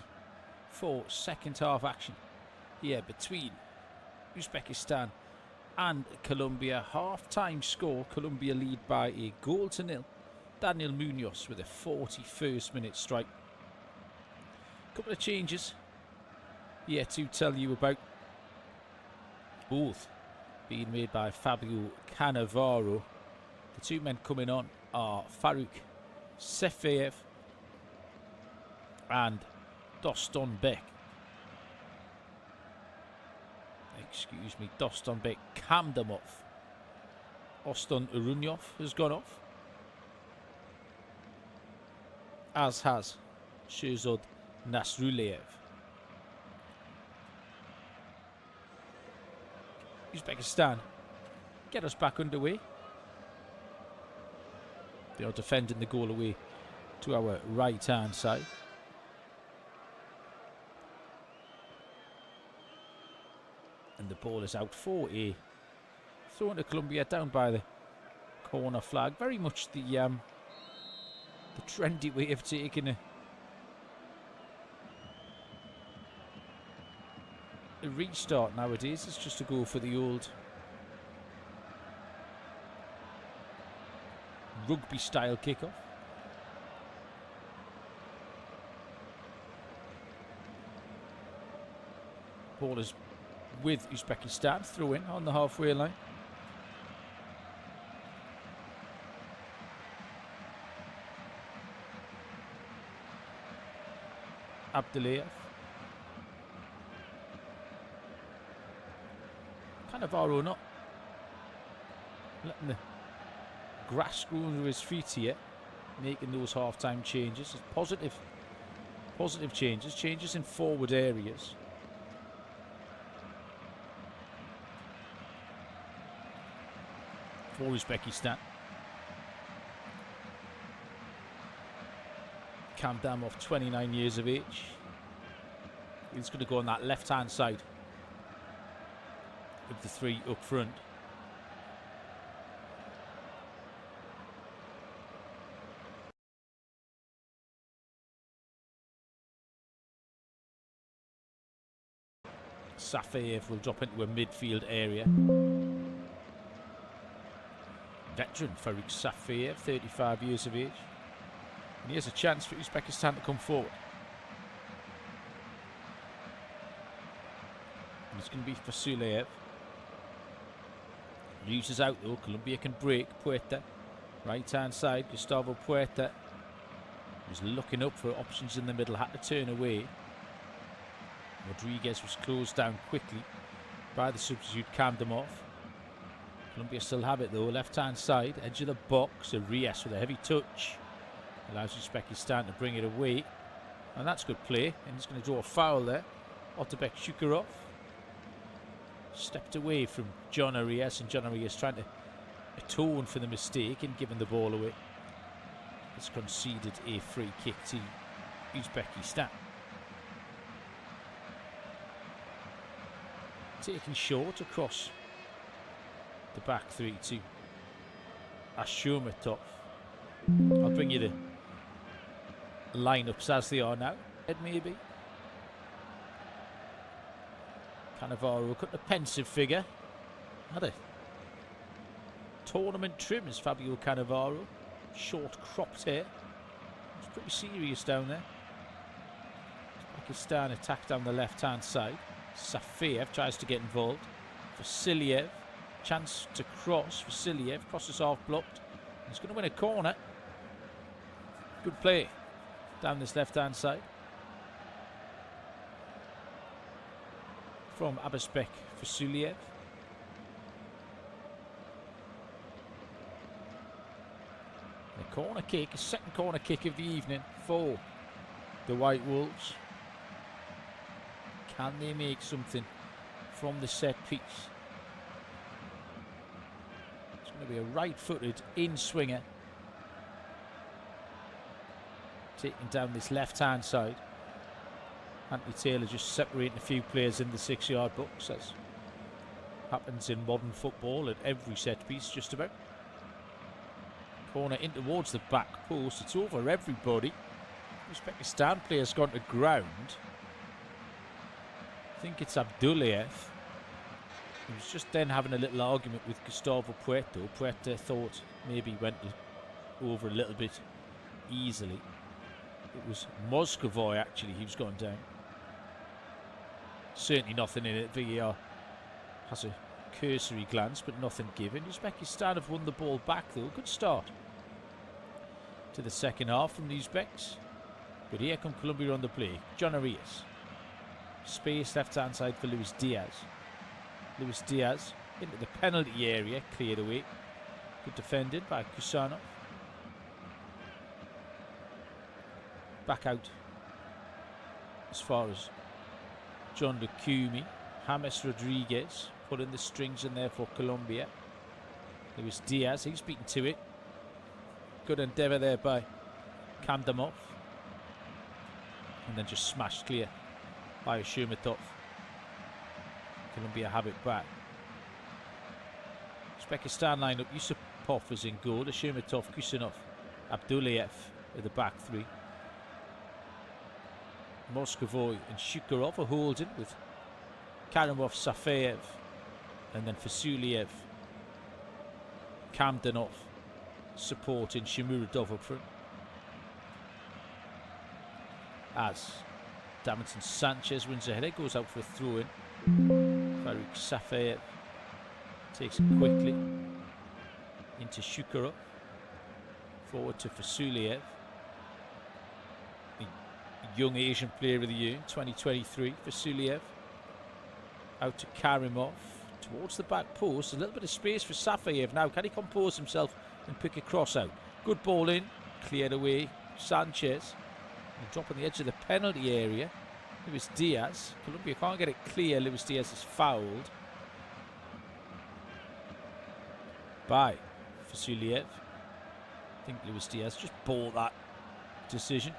for second half action here between Uzbekistan and Colombia. Half-time score, Colombia lead by a 0-0. Daniel Munoz with a 41st minute strike. Couple of changes here to tell you about, both being made by Fabio Cannavaro. The two men coming on are Faruk Sefeyev and Doston Bek. Excuse me, Doston Bek Kamdamov. Oston Urunyov has gone off, as has Sherzod Nasrullayev. Uzbekistan get us back underway. They are defending the goal away to our right hand side. And the ball is out for a throw into Colombia, down by the corner flag. Very much the trendy way of taking a restart nowadays. It's just to go for the old rugby style kickoff. Ball is with Uzbekistan, throw in on the halfway line. Abdullayev. Cannavaro not letting the grass grow under his feet here, making those half-time changes. It's positive changes in forward areas. For Uzbekistan. Kamdamov, 29 years of age. He's going to go on that left-hand side of the three up front. Safeyev will drop into a midfield area. Veteran Faruk Safeyev, 35 years of age. And here's a chance for Uzbekistan to come forward. And it's going to be for Sulayev. Uses out though. Colombia can break. Puerta, right hand side. Gustavo Puerta was looking up for options in the middle, had to turn away. Rodríguez was closed down quickly by the substitute Kamdamov. Colombia still have it though, left hand side, edge of the box. Arias with a heavy touch allows Uzbekistan to bring it away, and that's good play. And he's going to draw a foul there. Otabek Shukurov stepped away from John Arias, and John Arias trying to atone for the mistake in giving the ball away. It's conceded a free kick to Uzbekistan. Taken short across the back three to Ashumatov. I'll bring you the lineups as they are now. Maybe Cannavaro, cut a pensive figure. Had a tournament trim as Fabio Cannavaro. Short cropped hair. It's pretty serious down there. Pakistan attack down the left hand side. Safeyev tries to get involved. Vasiliev, chance to cross. Vasiliev crosses half blocked. He's going to win a corner. Good play down this left hand side from Abasbek Vasiliev. The corner kick, a second corner kick of the evening for the White Wolves. Can they make something from the set piece? It's going to be a right-footed in-swinger. Taking down this left-hand side. Anthony Taylor just separating a few players in the 6-yard box, as happens in modern football at every set piece just about. Corner in towards the back post. It's over everybody. Uzbekistan player's gone to ground. I think it's Abdullayev. He was just then having a little argument with Gustavo Puerto. Puerto thought maybe he went over a little bit easily. It was Moscovoy actually, he was going down. Certainly nothing in it. VAR has a cursory glance, but nothing given. Uzbekistan have won the ball back though. Good start to the second half from the Uzbeks. But here come Colombia on the play. John Arias. Space left hand side for Luis Díaz. Luis Díaz into the penalty area, cleared away. Good defended by Kusanov. Back out as far as John Lukumi. James Rodríguez putting the strings in there for Colombia. Luis Díaz, he's beaten to it. Good endeavour there by Kamdamov. And then just smashed clear by Shumatov. Colombia have it back. Uzbekistan line up. Yusupov is in goal. Shumatov, Kusanov, Abdullayev at the back three. Moscovoy and Shukurov are holding with Karimov, Safeyev, and then Fasuliev, Kamdanov supporting Shamuradov up front. As Davinson Sanchez wins a header, goes out for a throw-in. Farouk Safeyev takes it quickly into Shukurov. Forward to Fasuliev. Young Asian Player of the Year 2023, Vasiliev. Out to Karimov, towards the back post. A little bit of space for Safeyev now. Can he compose himself and pick a cross out? Good ball in, cleared away. Sanchez, and drop on the edge of the penalty area. Luis Díaz. Colombia can't get it clear. Luis Díaz is fouled by Vasiliev. I think Luis Díaz just bought that decision.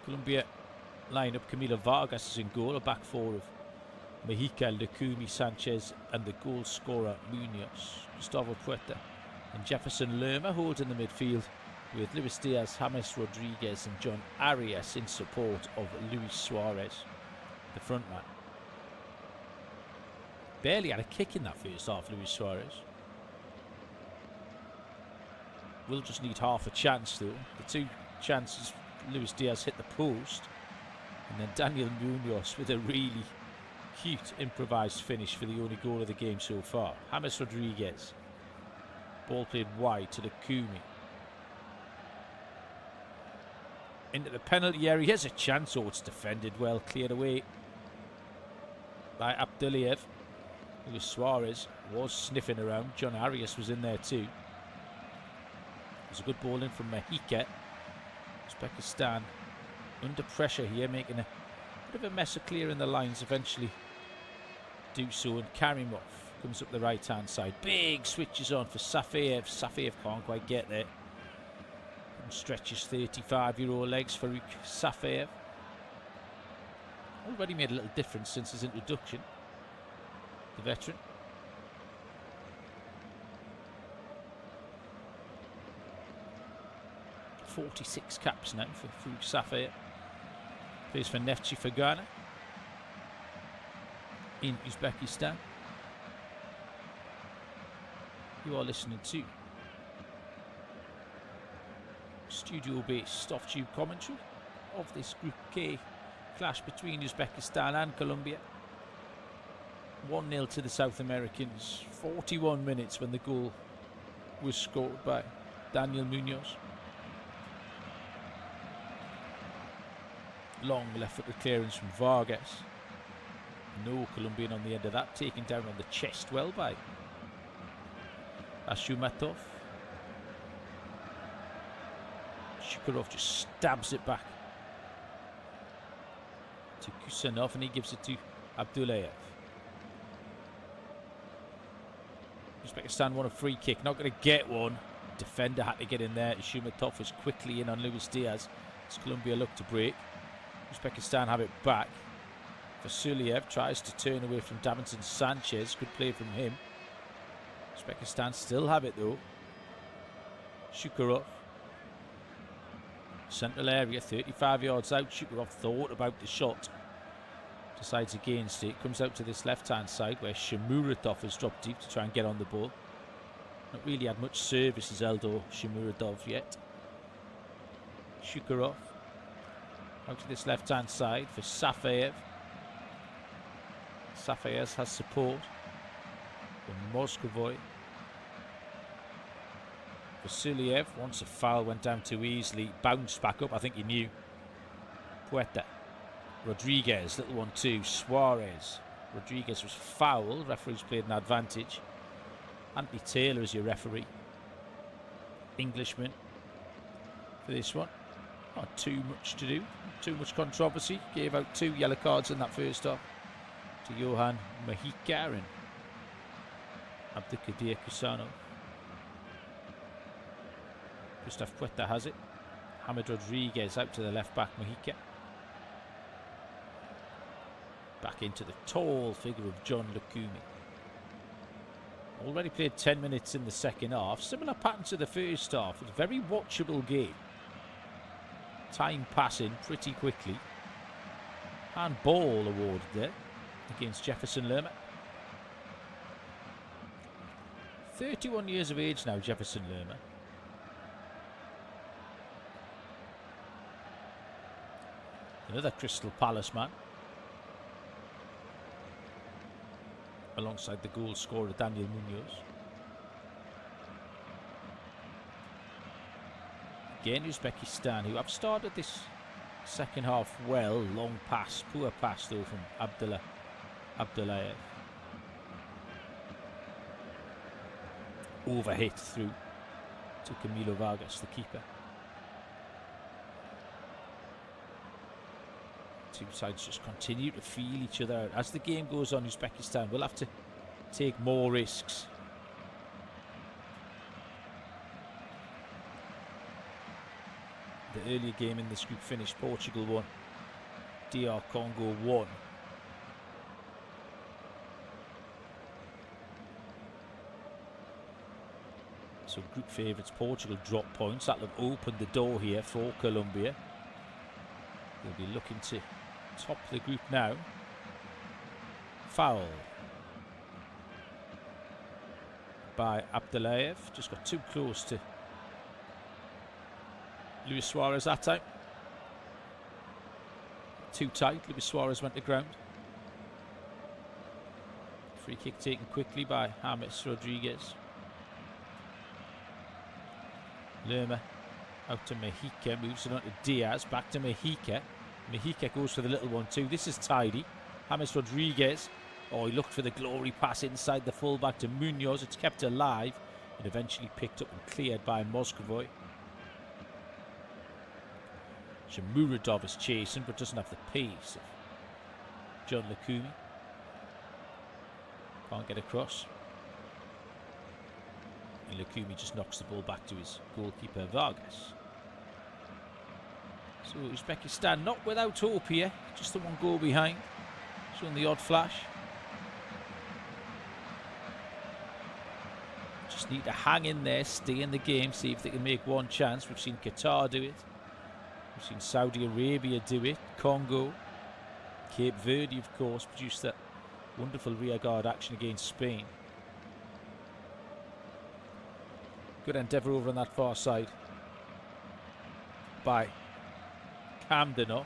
Colombia line up. Camilo Vargas is in goal. A back four of Mexica, Lukumi, Sanchez, and the goal scorer Munoz. Gustavo Puerta and Jefferson Lerma holding the midfield, with Luis Díaz, James Rodríguez, and John Arias in support of Luis Suarez, the front man. Barely had a kick in that first half, Luis Suarez. Will just need half a chance though. The two chances, Luis Díaz hit the post, and then Daniel Munoz with a really cute improvised finish for the only goal of the game so far. James Rodríguez. Ball played wide to Lukumi. Into the penalty area. Here's a chance. Oh, it's defended well. Cleared away by Abdullayev. Luis Suarez was sniffing around. John Arias was in there too. It was a good ball in from Mexica. Uzbekistan under pressure here, making a bit of a mess of clearing the lines. Eventually do so, and Karimov comes up the right hand side. Big switches on for Safeyev. Safeyev can't quite get there. And stretches 35-year-old legs for Safeyev. Already made a little difference since his introduction, the veteran. .46 caps now for Farouk Safeyev. Plays for Neftchi Fergana in Uzbekistan. You are listening to studio-based off-tube commentary of this Group K clash between Uzbekistan and Colombia. 1-0 to the South Americans. 41 minutes when the goal was scored by Daniel Munoz. Long left-footed clearance from Vargas. No Colombian on the end of that. Taken down on the chest well by Ashumatov. Shukurov just stabs it back to Kusanov, and he gives it to Abdullayev. Uzbekistan won a free kick. Not going to get one. Defender had to get in there. Ashumatov was quickly in on Luis Díaz as Colombia looked to break. Uzbekistan have it back. Vasiliev tries to turn away from Davinson Sanchez. Good play from him. Uzbekistan still have it though. Shukurov. Central area, 35 yards out. Shukurov thought about the shot. Decides against it. Comes out to this left-hand side where Shamuradov has dropped deep to try and get on the ball. Not really had much service as Eldor Shamuradov yet. Shukurov. Out to this left-hand side for Safayev. Safayev has support from Moskovoy. Vasiliev, once a foul went down too easily, bounced back up, I think he knew. Puerta. Rodríguez, little one too. Suarez. Rodríguez was fouled, referees played an advantage. Anthony Taylor is your referee. Englishman for this one. Not too much to do, too much controversy. Gave out 2 yellow cards in that first half to Johan Mahika and Abdelkadir Kusano. Gustav Puerta has it. James Rodríguez out to the left back, Mahika. Back into the tall figure of John Lukumi. Already played 10 minutes in the second half. Similar pattern to the first half. It's a very watchable game. Time passing pretty quickly. Handball awarded there against Jefferson Lerma. 31 years of age now, Jefferson Lerma. Another Crystal Palace man. Alongside the goal scorer Daniel Munoz. Again Uzbekistan, who have started this second half well. Long pass, poor pass though from Abdullayev. Overhit through to Camilo Vargas, the keeper. Two sides just continue to feel each other out. As the game goes on, Uzbekistan will have to take more risks. The earlier game in this group finished Portugal 1, DR Congo 1. So group favourites Portugal drop points. That will open the door here for Colombia. They'll be looking to top the group now. Foul by Abdullayev. Just got too close to Luis Suarez that time. Too tight. Luis Suarez went to ground. Free kick taken quickly by James Rodríguez. Lerma out to Mahika, moves it on to Diaz, back to Mahika. Mahika goes for the little one too. This is tidy. James Rodríguez. Oh, he looked for the glory pass inside the fullback to Munoz. It's kept alive and eventually picked up and cleared by Moskovoy. Shamuradov is chasing but doesn't have the pace of John Lukumi. Can't get across. And Lukumi just knocks the ball back to his goalkeeper Vargas. So Uzbekistan not without hope here. Just the one goal behind. Showing the odd flash. Just need to hang in there, stay in the game, see if they can make one chance. We've seen Qatar do it. We've seen Saudi Arabia do it. Congo. Cape Verde, of course, produced that wonderful rearguard action against Spain. Good endeavour over on that far side by Kamdenov.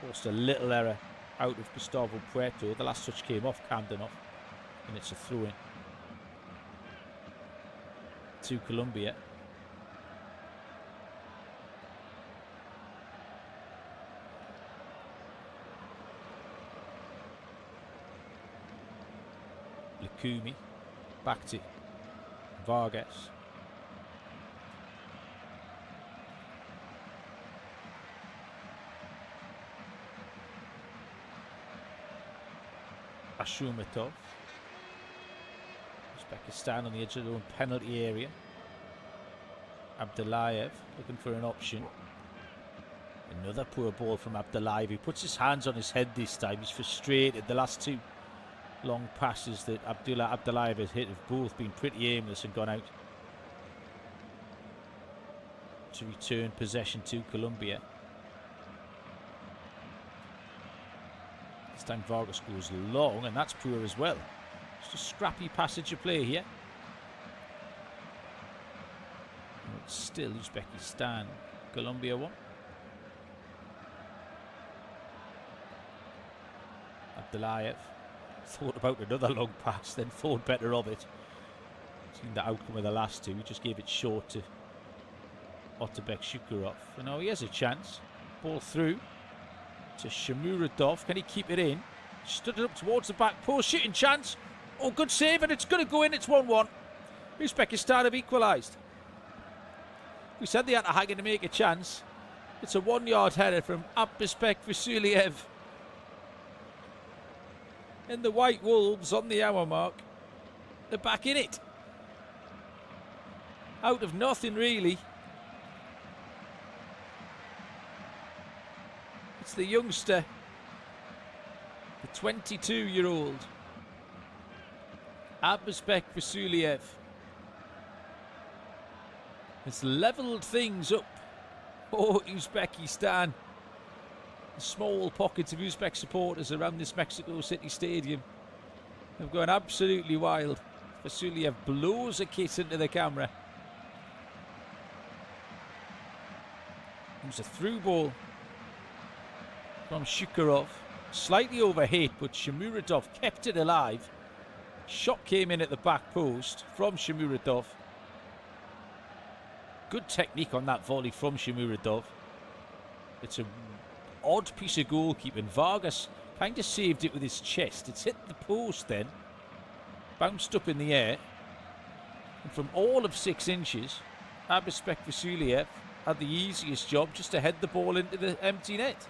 Forced a little error out of Gustavo Puerto. The last touch came off Kamdenov and it's a throw-in to Colombia. Lukumi back to Vargas. Ashumatov. Uzbekistan on the edge of their own penalty area. Abdullayev looking for an option. Another poor ball from Abdullayev. He puts his hands on his head this time. He's frustrated. The last two long passes that Abdullayev has hit have both been pretty aimless and gone out. to return possession to Colombia. This time Vargas goes long, and that's poor as well. Just a scrappy passage of play here. And it's still Uzbekistan, Colombia 1. Abdullayev thought about another long pass, then thought better of it. Seen the outcome of the last two. He just gave it short to Otabek Shukurov. And now he has a chance. Ball through to Shamuradov. Can he keep it in? Stood it up towards the back post. Shooting chance. Oh, good save, and it's going to go in. It's 1-1. Uzbekistan have equalised. We said they had to hang in to make a chance. It's a 1-yard header from Abduspek Vasuliev. And the White Wolves on the hour mark. They're back in it. Out of nothing, really. It's the youngster, the 22-year-old Abduspek Vasuliev. It's levelled things up for Uzbekistan. The small pockets of Uzbek supporters around this Mexico City stadium have gone absolutely wild. Vasuliev blows a kiss into the camera. It was a through ball from Shukurov. Slightly overhit, but Shamuradov kept it alive. Shot came in at the back post from Shamuradov. Good technique on that volley from Shamuradov. It's an odd piece of goalkeeping. Vargas kind of saved it with his chest. It's hit the post then. Bounced up in the air. And from all of 6 inches, Abduspek Vasuliev had the easiest job, just to head the ball into the empty net.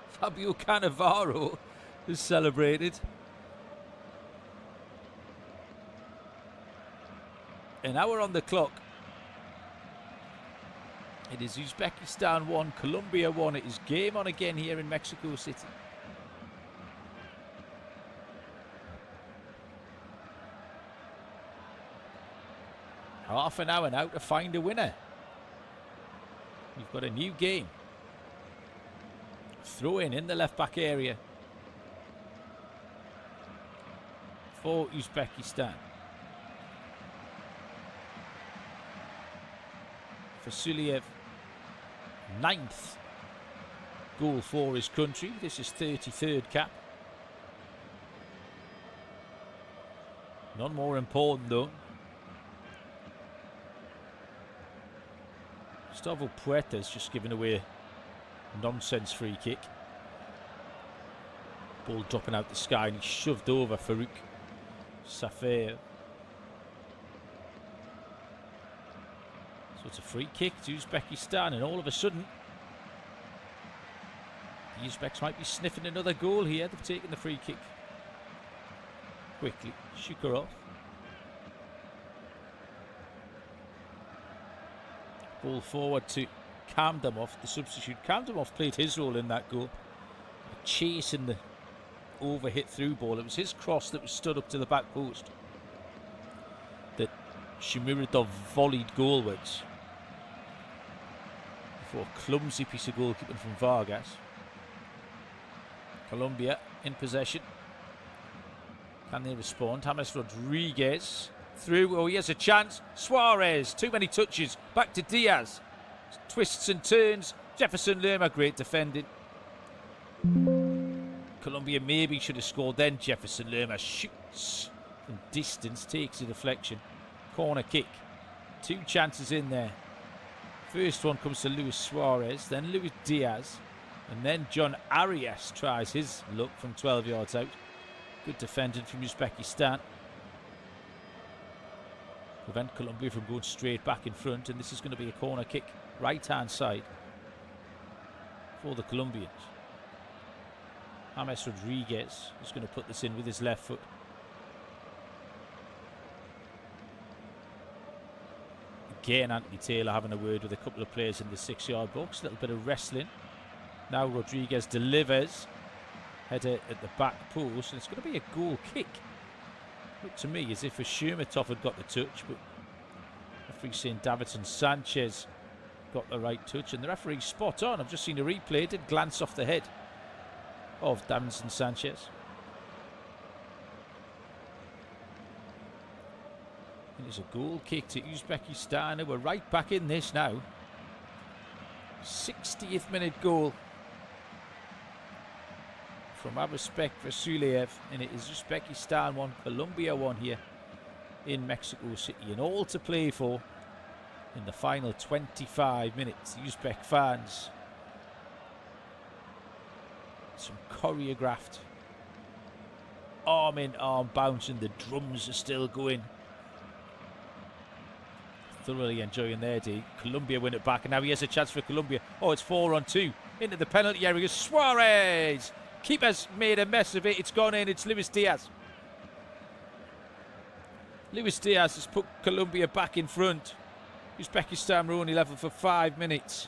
Fabio Cannavaro has celebrated. An hour on the clock. It is Uzbekistan 1, Colombia 1. It is game on again here in Mexico City. Half an hour now to find a winner. We've got a new game. Throw in the left back area for Uzbekistan. Vasuliev, 9th goal for his country. This is 33rd cap. None more important though. Gustavo Puerta's just given away a nonsense free kick. Ball dropping out the sky and he shoved over Farouk Safir. So it's a free kick to Uzbekistan, and all of a sudden the Uzbeks might be sniffing another goal here. They've taken the free kick quickly. Shukurov. Ball forward to Kamdamov, the substitute. Kamdamov played his role in that goal, chasing the overhit through ball. It was his cross that was stood up to the back post that Shamuradov volleyed goalwards before a clumsy piece of goalkeeping from Vargas. Colombia in possession. Can they respond? James Rodríguez through. Oh, he has a chance. Suarez, too many touches. Back to Díaz. Twists and turns. Jefferson Lerma, great defending. Colombia maybe should have scored then. Jefferson Lerma shoots from distance, takes a deflection. Corner kick. 2 chances in there. First one comes to Luis Suarez, then Luis Díaz, and then John Arias tries his luck from 12 yards out. Good defending from Uzbekistan. Prevent Colombia from going straight back in front, and this is going to be a corner kick, right hand side for the Colombians. James Rodríguez is going to put this in with his left foot. Again, Anthony Taylor having a word with a couple of players in the 6-yard box. A little bit of wrestling. Now Rodríguez delivers. Header at the back post, and it's going to be a goal kick. Looked to me as if Shumatov had got the touch, but referee saying Davinson Sanchez got the right touch, and the referee's spot on. I've just seen a replay. It did glance off the head of Davinson Sanchez. It is a goal kick to Uzbekistan, who are right back in this now. 60th minute goal from Abusbek Vasuliev, and it is Uzbekistan 1, Colombia 1 here in Mexico City, and all to play for in the final 25 minutes. The Uzbek fans, some choreographed arm in arm bounce, and the drums are still going. Thoroughly enjoying their day. Colombia win it back, and now he has a chance for Colombia. Oh, it's 4-on-2 into the penalty area. Suarez! Keeper's made a mess of it. It's gone in. It's Luis Díaz. Luis Díaz has put Colombia back in front. Uzbekistan were only level for 5 minutes.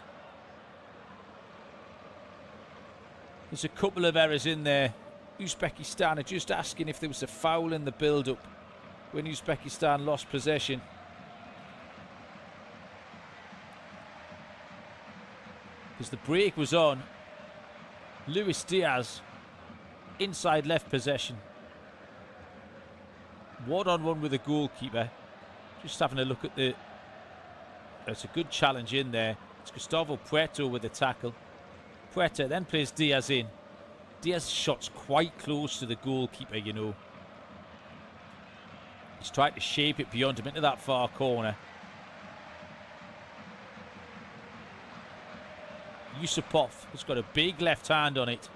There's a couple of errors in there. Uzbekistan are just asking if there was a foul in the build-up when Uzbekistan lost possession. Because the break was on. Luis Díaz, inside left possession. 1-on-1 with the goalkeeper. Just having a look at the... It's a good challenge in there. It's Gustavo Puerto with the tackle. Puerto then plays Díaz in. Díaz's shot's quite close to the goalkeeper, you know. He's tried to shape it beyond him into that far corner. Yusupov has got a big left hand on it,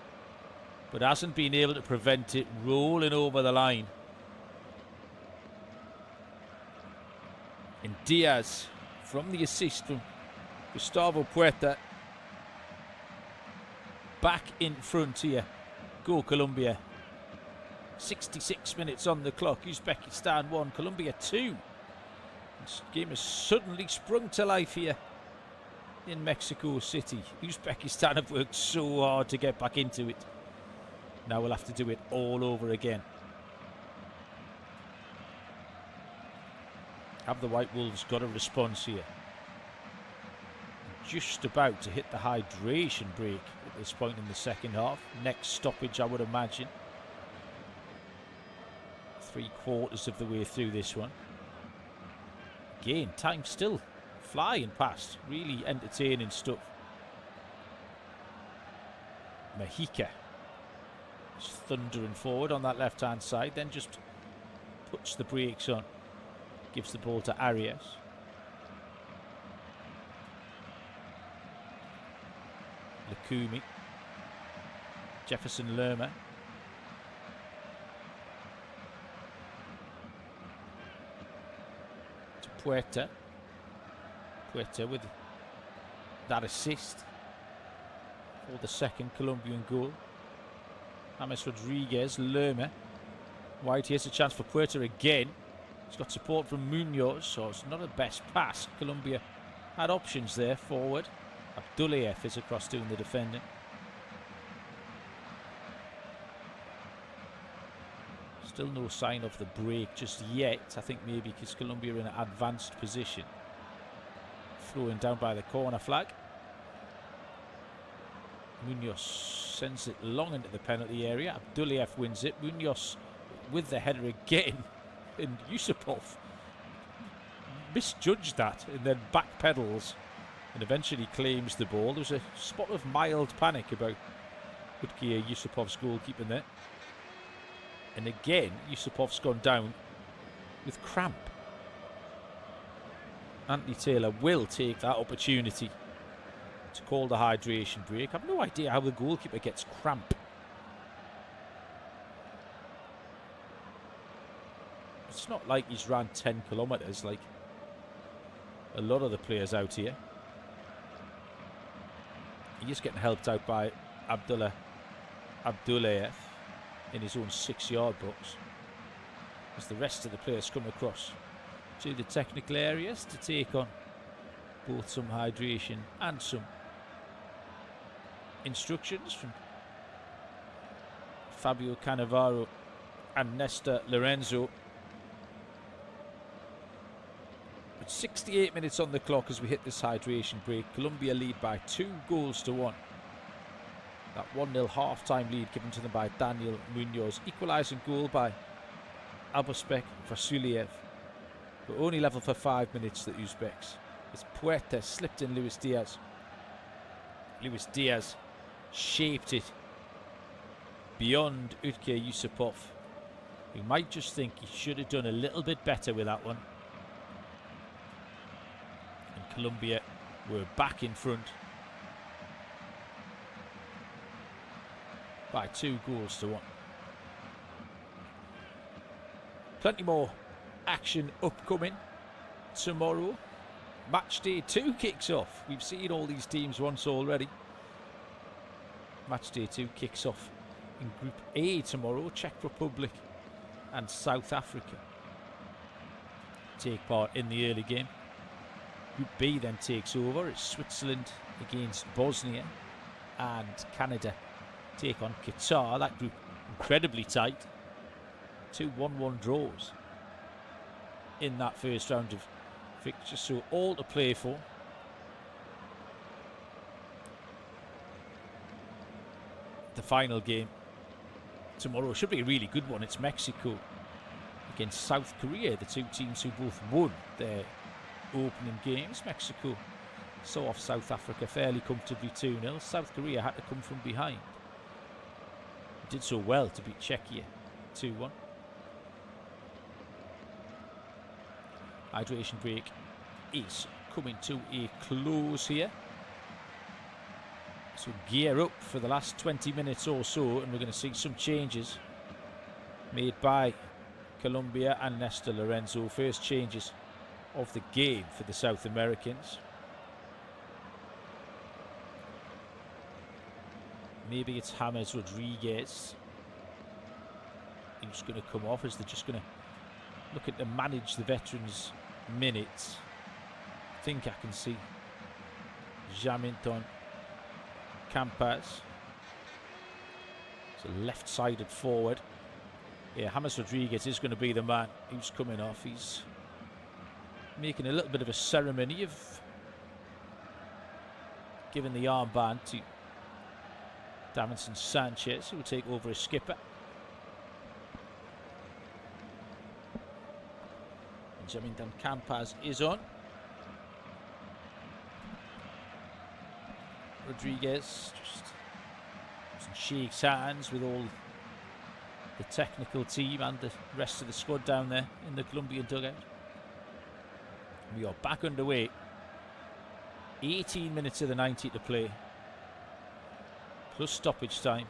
but hasn't been able to prevent it rolling over the line. And Díaz, from the assist from Gustavo Puerta, back in front here. Go Colombia. 66 minutes on the clock. Uzbekistan 1, Colombia 2. This game has suddenly sprung to life here in Mexico City. Uzbekistan have worked so hard to get back into it. Now we'll have to do it all over again. Have the White Wolves got a response here? Just about to hit the hydration break at this point in the second half. Next stoppage, I would imagine. 3/4 of the way through this one. Again, time still flying past. Really entertaining stuff. Mexica is thundering forward on that left hand side, then just puts the brakes on. Gives the ball to Arias. Lukumi. Jefferson Lerma. To Puerta. Puerta with that assist for the second Colombian goal. James Rodríguez, Lerma. Wide, here's a chance for Puerta again. He's got support from Munoz, so it's not the best pass. Colombia had options there forward. Abdullayev is across doing the defending. Still no sign of the break just yet. I think maybe because Colombia are in an advanced position. Throwing down by the corner flag. Munoz sends it long into the penalty area. Abdullayev wins it. Munoz with the header again. And Yusupov misjudged that and then backpedals and eventually claims the ball. There was a spot of mild panic about Utkia Yusupov's goalkeeping there. And again, Yusupov's gone down with cramp. Anthony Taylor will take that opportunity to call the hydration break. I've no idea how the goalkeeper gets cramp. It's not like he's ran 10 kilometres like a lot of the players out here. He is getting helped out by Abdullayev in his own 6-yard box as the rest of the players come across to the technical areas to take on both some hydration and some instructions from Fabio Cannavaro and Nesta Lorenzo. But 68 minutes on the clock as we hit this hydration break. Colombia lead by 2-1. That 1-0 half-time lead given to them by Daniel Munoz. Equalising goal by Albazbek Vasuliev. But only level for 5 minutes, the Uzbeks. As Puerta slipped in Luis Díaz. Luis Díaz shaped it beyond Utke Yusupov. You might just think he should have done a little bit better with that one. And Colombia were back in front by 2-1. Plenty more action upcoming tomorrow. Match day 2 kicks off. We've seen all these teams once already. Match day 2 kicks off in Group A tomorrow. Czech Republic and South Africa take part in the early game. Group B then takes over. It's Switzerland against Bosnia, and Canada take on Qatar. That group incredibly tight. 2 1-1 draws in that first round of fixtures, so all to play for. The final game tomorrow should be a really good one. It's Mexico against South Korea, the two teams who both won their opening games. Mexico saw off South Africa fairly comfortably 2-0. South Korea had to come from behind. Did so well to beat Czechia 2-1. Hydration break is coming to a close here. So gear up for the last 20 minutes or so, and we're going to see some changes made by Colombia and Nestor Lorenzo. First changes of the game for the South Americans. Maybe it's James Rodríguez who's going to come off, as they're just going to look at to manage the veterans' minutes. I think I can see Jaminton Campas. It's a left-sided forward. Yeah, James Rodríguez is going to be the man who's coming off. He's making a little bit of a ceremony of giving the armband to Davinson Sanchez, who will take over as skipper. Jaminton Campas is on. Rodríguez just shakes hands with all the technical team and the rest of the squad down there in the Colombian dugout. We are back underway. 18 minutes of the 90 to play, plus stoppage time.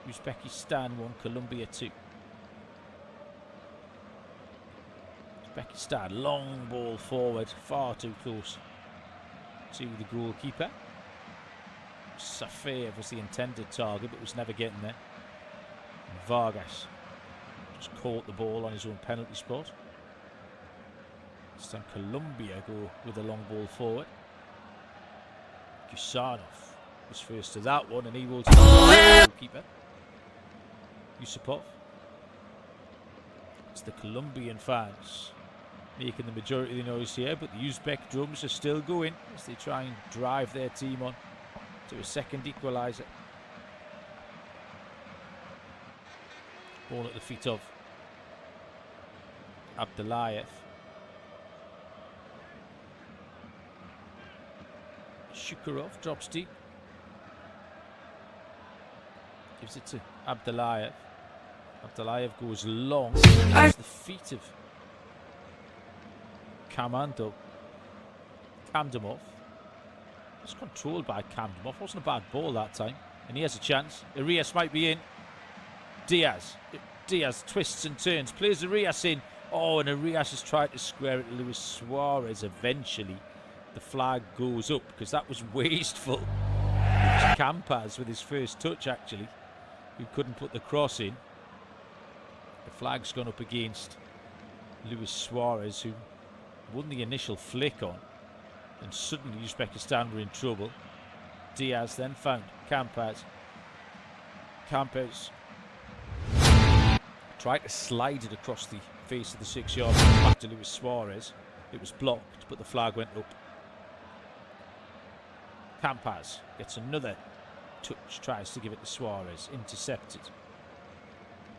Uzbekistan 1, Colombia 2. Uzbekistan, long ball forward, far too close to the goalkeeper. Safeev was the intended target, but was never getting there. And Vargas just caught the ball on his own penalty spot. This time Colombia go with a long ball forward. Gusanov was first to that one, and he will take the goalkeeper. Yusupov. It's the Colombian fans making the majority of the noise here, but the Uzbek drums are still going as they try and drive their team on to a second equaliser. Ball at the feet of Abdullayev. Shukurov drops deep. Gives it to Abdullayev. Abdullayev goes long. It's the feet of Kamandov. It's controlled by Kamdamov. Wasn't a bad ball that time. And he has a chance. Arias might be in. Diaz twists and turns. Plays Arias in. Oh, and Arias has tried to square it to Luis Suarez. Eventually, the flag goes up because that was wasteful. It was Campas with his first touch, actually, who couldn't put the cross in. The flag's gone up against Luis Suarez, who won the initial flick on. And suddenly Uzbekistan were in trouble. Diaz then found Campas. Campas tried to slide it across the face of the 6-yard line back to Luis Suarez. It was blocked, but the flag went up. Campas gets another touch, tries to give it to Suarez, intercepted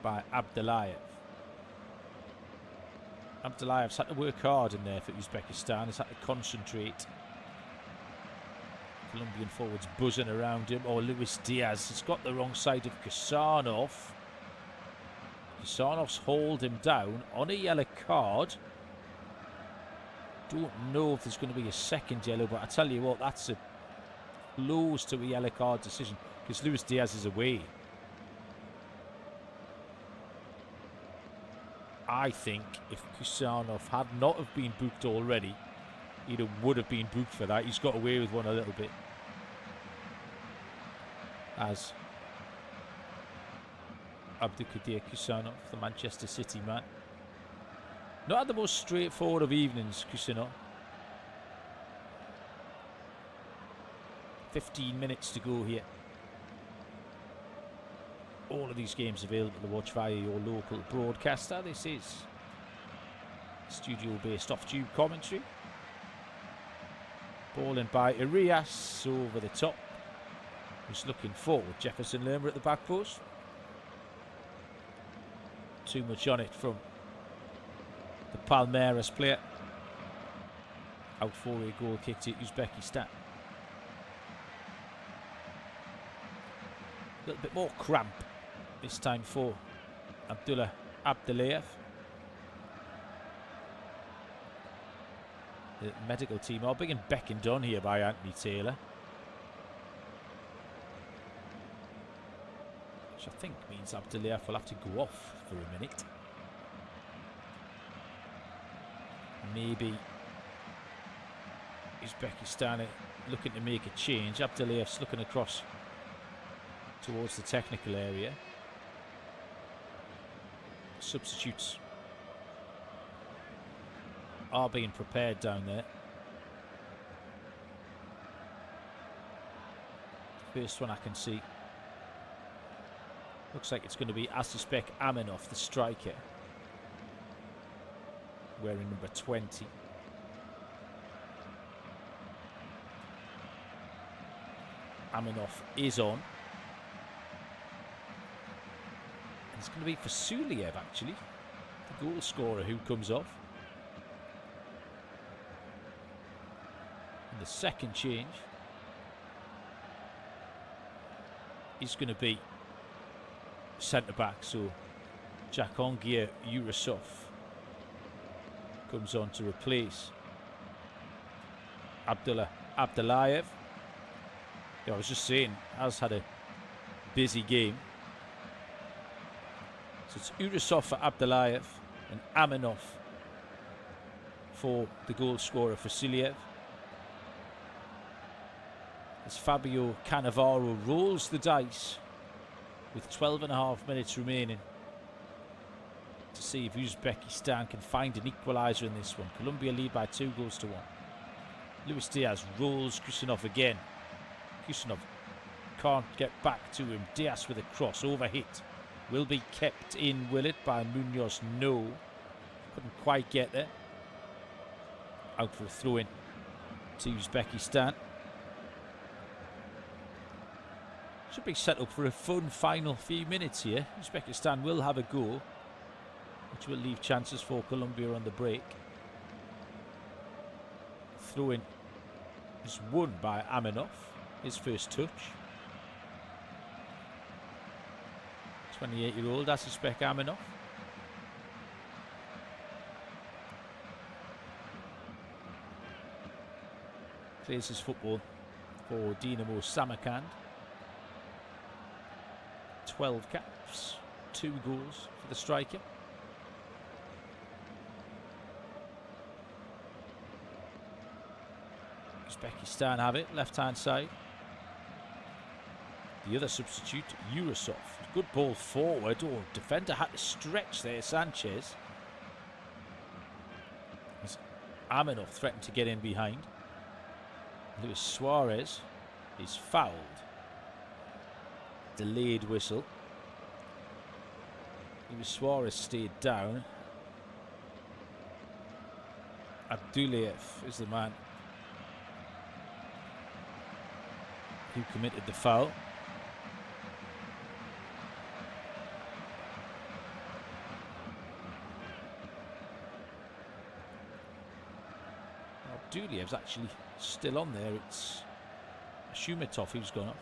by Abdullayev. Abdullayev's had to work hard in there for Uzbekistan. He's had to concentrate. Colombian forwards buzzing around him. Or Luis Díaz has got the wrong side of Kusanov. Kusanov's hauled him down on a yellow card. Don't know if there's going to be a second yellow, but I tell you what, that's a close to a yellow card decision because Luis Díaz is away. I think if Kusanov had not have been booked already, he would have been booked for that. He's got away with one a little bit. As Abdulkadir Kusanov, the Manchester City man. Not had the most straightforward of evenings, Kusanov. 15 minutes to go here. All of these games available to watch via your local broadcaster. This is studio-based off-tube commentary. Ball in by Arias over the top. Who's looking forward? Jefferson Lerma at the back post. Too much on it from the Palmeiras player. Out for a goal kick to Uzbekistan. A little bit more cramp this time for Abdullah Abdullayev. The medical team are being beckoned on here by Anthony Taylor. Which I think means Abdullayev will have to go off for a minute. Maybe Uzbekistan are looking to make a change. Abdullayev's looking across towards the technical area. Substitutes are being prepared down there. First one I can see. Looks like it's going to be Asisbek Aminov, the striker, wearing number 20. Aminov is on. It's going to be for Suliev, actually, the goal scorer, who comes off. And the second change is going to be centre-back, so Jahongir Urasov comes on to replace Abdullah Abdullayev. Yeah, I was just saying, has had a busy game. So it's Urasov for Abdullayev and Aminov for the goal scorer for Suliev. As Fabio Cannavaro rolls the dice with 12.5 minutes remaining to see if Uzbekistan can find an equaliser in this one. Colombia lead by 2-1. Luis Díaz rolls Kusanov again. Kusanov can't get back to him. Díaz with a cross, overhit. Will be kept in, will it, by Munoz? No. Couldn't quite get there. Out for a throw-in to Uzbekistan. Should be set up for a fun final few minutes here. Uzbekistan will have a goal, which will leave chances for Colombia on the break. Throw-in is won by Aminov. His first touch. 28-year-old Asisbek Aminov. Plays his football for Dinamo Samarkand. 12 caps, 2 goals for the striker. Uzbekistan have it, left-hand side. The other substitute, Urasov. Good ball forward. Oh, defender had to stretch there, Sanchez. As Aminov threatened to get in behind. Luis Suarez is fouled. Delayed whistle. Luis Suarez stayed down. Abdullayev is the man who committed the foul. Abdulliyev's actually still on there. It's Shumatov who's gone off.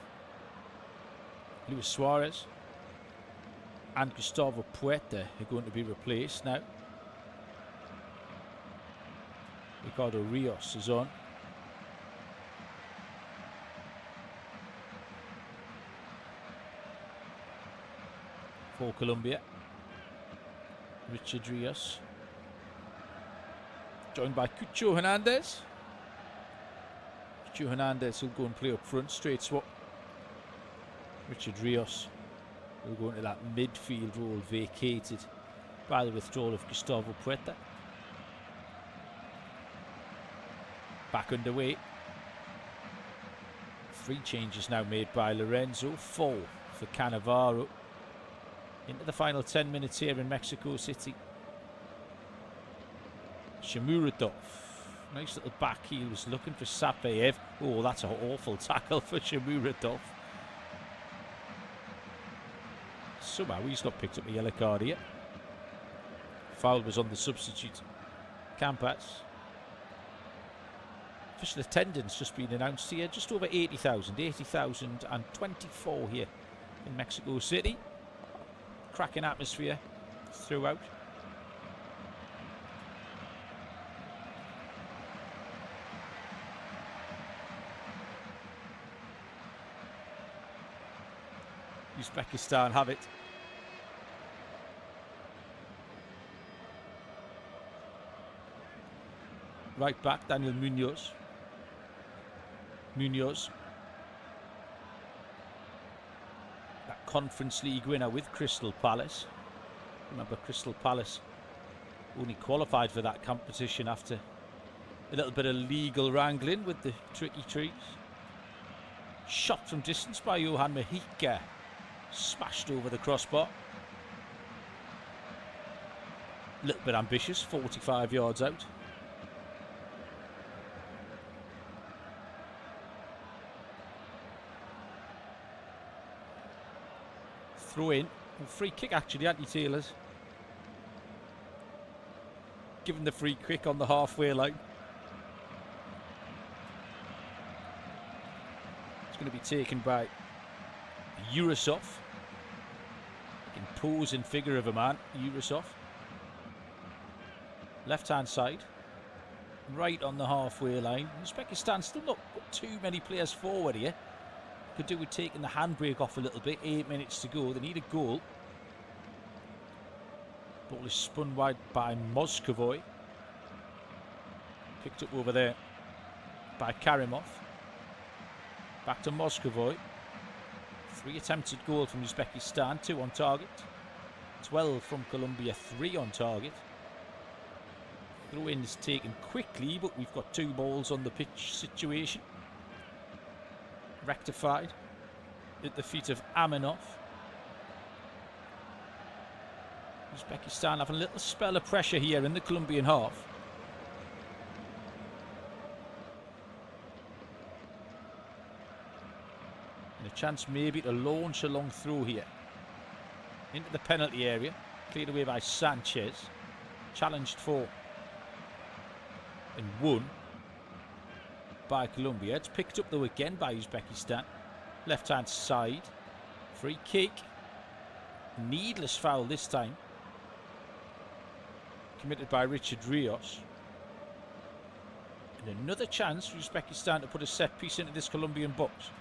Luis Suarez and Gustavo Puerta are going to be replaced now. Ricardo Rios is on. For Colombia, Richard Rios, joined by Cucho Hernandez. Cucho Hernandez will go and play up front, straight swap. Richard Rios will go into that midfield role vacated by the withdrawal of Gustavo Puerta. Back underway. 3 changes now made by Lorenzo, 4 for Cannavaro. Into the final 10 minutes here in Mexico City. Shamuradov, nice little back heel, was looking for Sapayev. Oh, that's an awful tackle for Shamuradov. Somehow he's not picked up a yellow card here. Foul was on the substitute, Campas. Official attendance just been announced here, just over 80,000, 80,024 here in Mexico City. Cracking atmosphere throughout. Uzbekistan have it. Right back, Daniel Munoz. That Conference League winner with Crystal Palace. Remember, Crystal Palace only qualified for that competition after a little bit of legal wrangling with the tricky trees. Shot from distance by Johan Mejica. Smashed over the crossbar. A little bit ambitious, 45 yards out. Throw in. Free kick actually, anti-Taylors. Given the free kick on the halfway line. It's going to be taken by Urasov. Imposing figure of a man, Urasov. Left hand side. Right on the halfway line. Uzbekistan still not got too many players forward here. Could do with taking the handbrake off a little bit. 8 minutes to go. They need a goal. Ball is spun wide by Moscovoy. Picked up over there by Karimov. Back to Moscovoy. 3 attempted goals from Uzbekistan, 2 on target. 12 from Colombia, 3 on target. Throw-in is taken quickly, but we've got 2 balls on the pitch situation. Rectified at the feet of Aminov. Uzbekistan having a little spell of pressure here in the Colombian half. And a chance maybe to launch a long throw here. Into the penalty area. Cleared away by Sanchez. Challenged for and won by Colombia. It's picked up though again by Uzbekistan. Left hand side. Free kick. Needless foul this time. Committed by Richard Rios. And another chance for Uzbekistan to put a set piece into this Colombian box.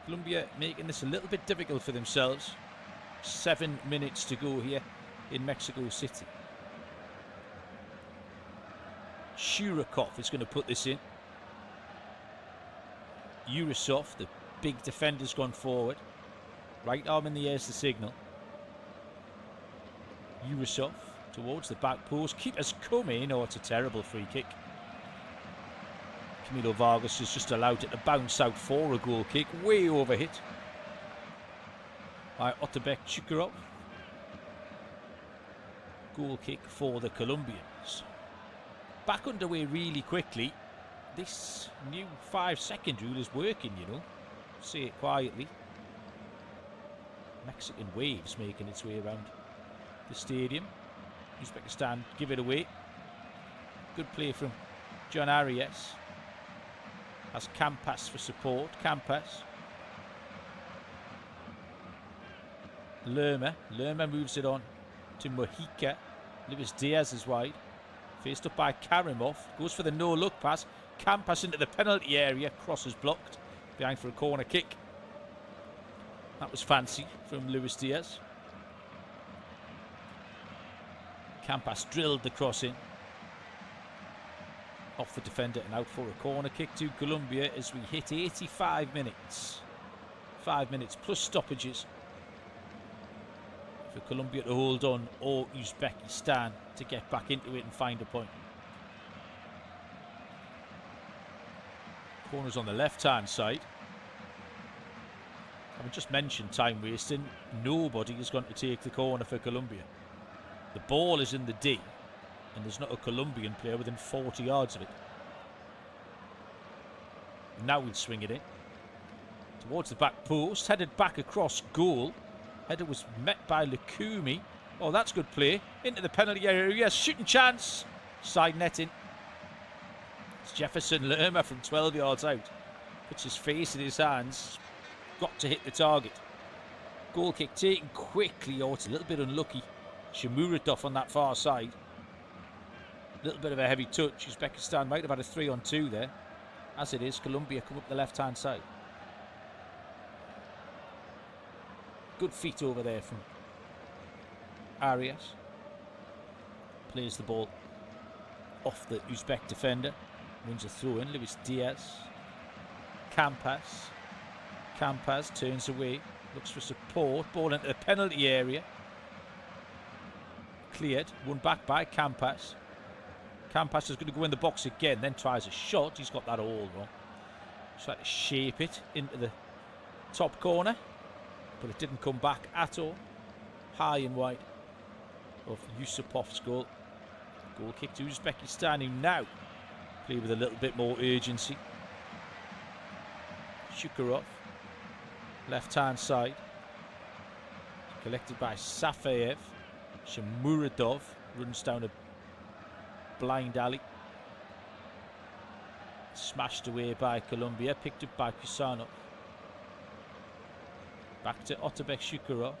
Colombia making this a little bit difficult for themselves. 7 minutes to go here in Mexico City. Shurakov is going to put this in. Urasov, the big defender's gone forward. Right arm in the air is the signal. Urasov towards the back post. Keeper's come in. Oh, it's a terrible free kick. Camilo Vargas has just allowed it to bounce out for a goal kick. Way overhit by Otabek Chukarov. Goal kick for the Colombians. back underway really quickly. This new 5-second rule is working, you know. Say it quietly. Mexican waves making its way around the stadium. Uzbekistan give it away. Good play from John Arias. Has Campas for support. Campas. Lerma moves it on to Mojica. Luis Díaz is wide. Faced up by Karimov. Goes for the no-look pass. Campas into the penalty area. Cross is blocked. Behind for a corner kick. That was fancy from Luis Díaz. Campas drilled the cross in. Off the defender and out for a corner kick to Colombia as we hit 85 minutes. 5 minutes plus stoppages for Colombia to hold on, or Uzbekistan to get back into it and find a point. Corners on the left-hand side. I just mentioned time wasting. Nobody is going to take the corner for Colombia. The ball is in the D, and there's not a Colombian player within 40 yards of it. Now we'll swing it in. Towards the back post, headed back across goal. Header was met by Lukumi. Oh, that's good play. Into the penalty area. Yes, shooting chance. Side netting. It's Jefferson Lerma from 12 yards out. Puts his face in his hands. Got to hit the target. Goal kick taken quickly. Oh, it's a little bit unlucky. Shamuratov on that far side. A little bit of a heavy touch. Uzbekistan might have had a 3-on-2 there. As it is, Colombia come up the left-hand side. Good feet over there from Arias. Plays the ball off the Uzbek defender. Wins a throw-in. Luis Díaz. Campas. Campas turns away. Looks for support. Ball into the penalty area. Cleared. Won back by Campas. Campas is going to go in the box again. Then tries a shot. He's got that all wrong. Tried to shape it into the top corner. But it didn't come back at all. High and wide of Yusupov's goal. Goal kick to Uzbekistan, who now play with a little bit more urgency. Shukurov, left-hand side. Collected by Safayev. Shamuradov runs down a blind alley. Smashed away by Colombia. Picked up by Kusanov. Back to Otabek Shukurov.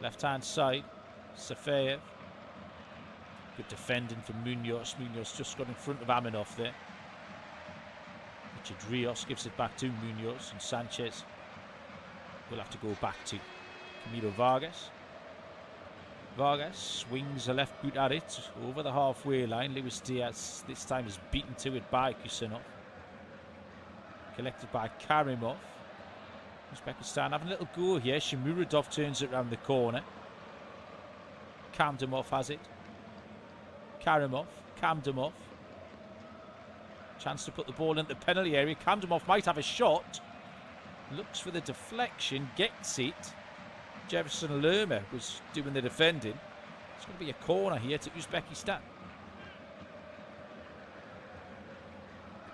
Left-hand side. Safayev. Good defending from Munoz. Munoz just got in front of Aminov there. Richard Rios gives it back to Munoz, and Sanchez will have to go back to Camilo Vargas. Vargas swings a left boot at it over the halfway line. Luis Díaz this time is beaten to it by Kusanov. Collected by Karimov. Uzbekistan having a little go here. Shamuradov turns it around the corner. Kamdamov has it. Karimov. Kamdamov. Chance to put the ball into the penalty area. Kamdamov might have a shot. Looks for the deflection. Gets it. Jefferson Lerma was doing the defending. It's going to be a corner here to Uzbekistan.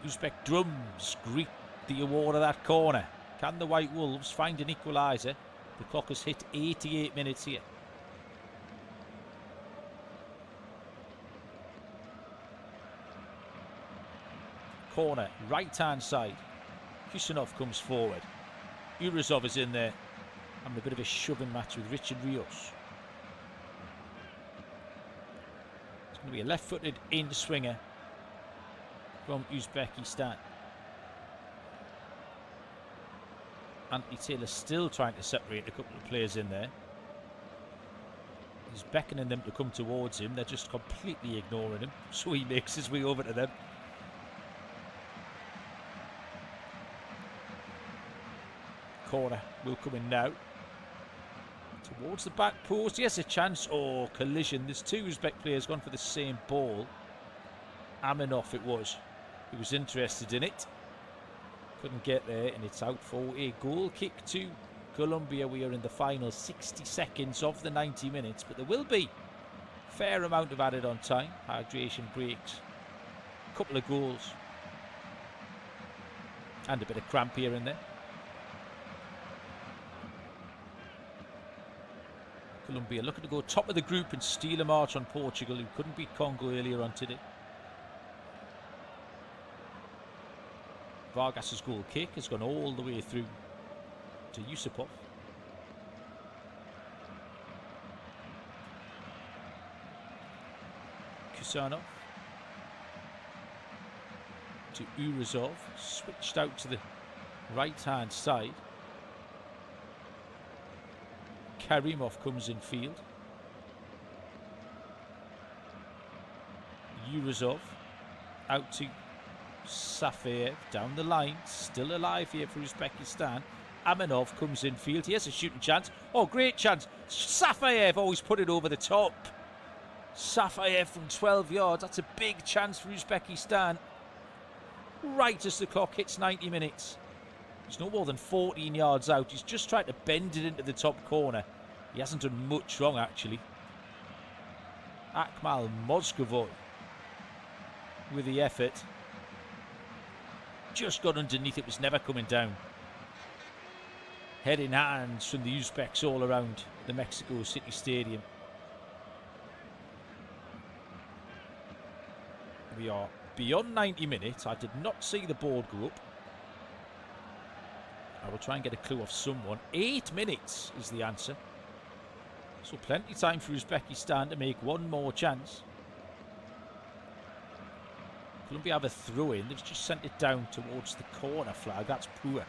Uzbek drums greet the award of that corner. Can the White Wolves find an equaliser? The clock has hit 88 minutes here. Corner, right-hand side. Kusanov comes forward. Urazov is in there. Having a bit of a shoving match with Richard Rios. It's going to be a left-footed in-swinger from Uzbekistan. Anthony Taylor still trying to separate a couple of players in there. He's beckoning them to come towards him. They're just completely ignoring him. So he makes his way over to them. Corner will come in now. Towards the back post. Yes, a chance. Oh, collision. There's two Uzbek players gone for the same ball. Aminov it was. He was interested in it. Couldn't get there, and it's out for a goal kick to Colombia. We are in the final 60 seconds of the 90 minutes, but there will be Fair amount of added on time. Hydration breaks. A couple of goals. And a bit of cramp here and there. Colombia looking to go top of the group and steal a march on Portugal, who couldn't beat Congo earlier on today. Vargas's goal kick has gone all the way through to Yusupov. Kusanov to Urazov, switched out to the right hand side. Karimov comes in field. Urazov out to Safayev down the line, still alive here for Uzbekistan. Aminov comes in field. He has a shooting chance. Oh, great chance. Safayev always put it over the top. Safayev from 12 yards. That's a big chance for Uzbekistan. Right as the clock hits 90 minutes. He's no more than 14 yards out. He's just tried to bend it into the top corner. He hasn't done much wrong, actually. Akmal Mozgovoy with the effort. Just got underneath. It was never coming down. Head in hands from the Uzbeks all around the Mexico City Stadium. We are beyond 90 minutes. I did not see the board go up. I will try and get a clue off someone. 8 minutes is the answer. So plenty of time for Uzbekistan to make one more chance. Colombia have a throw in. They've just sent it down towards the corner flag. That's poor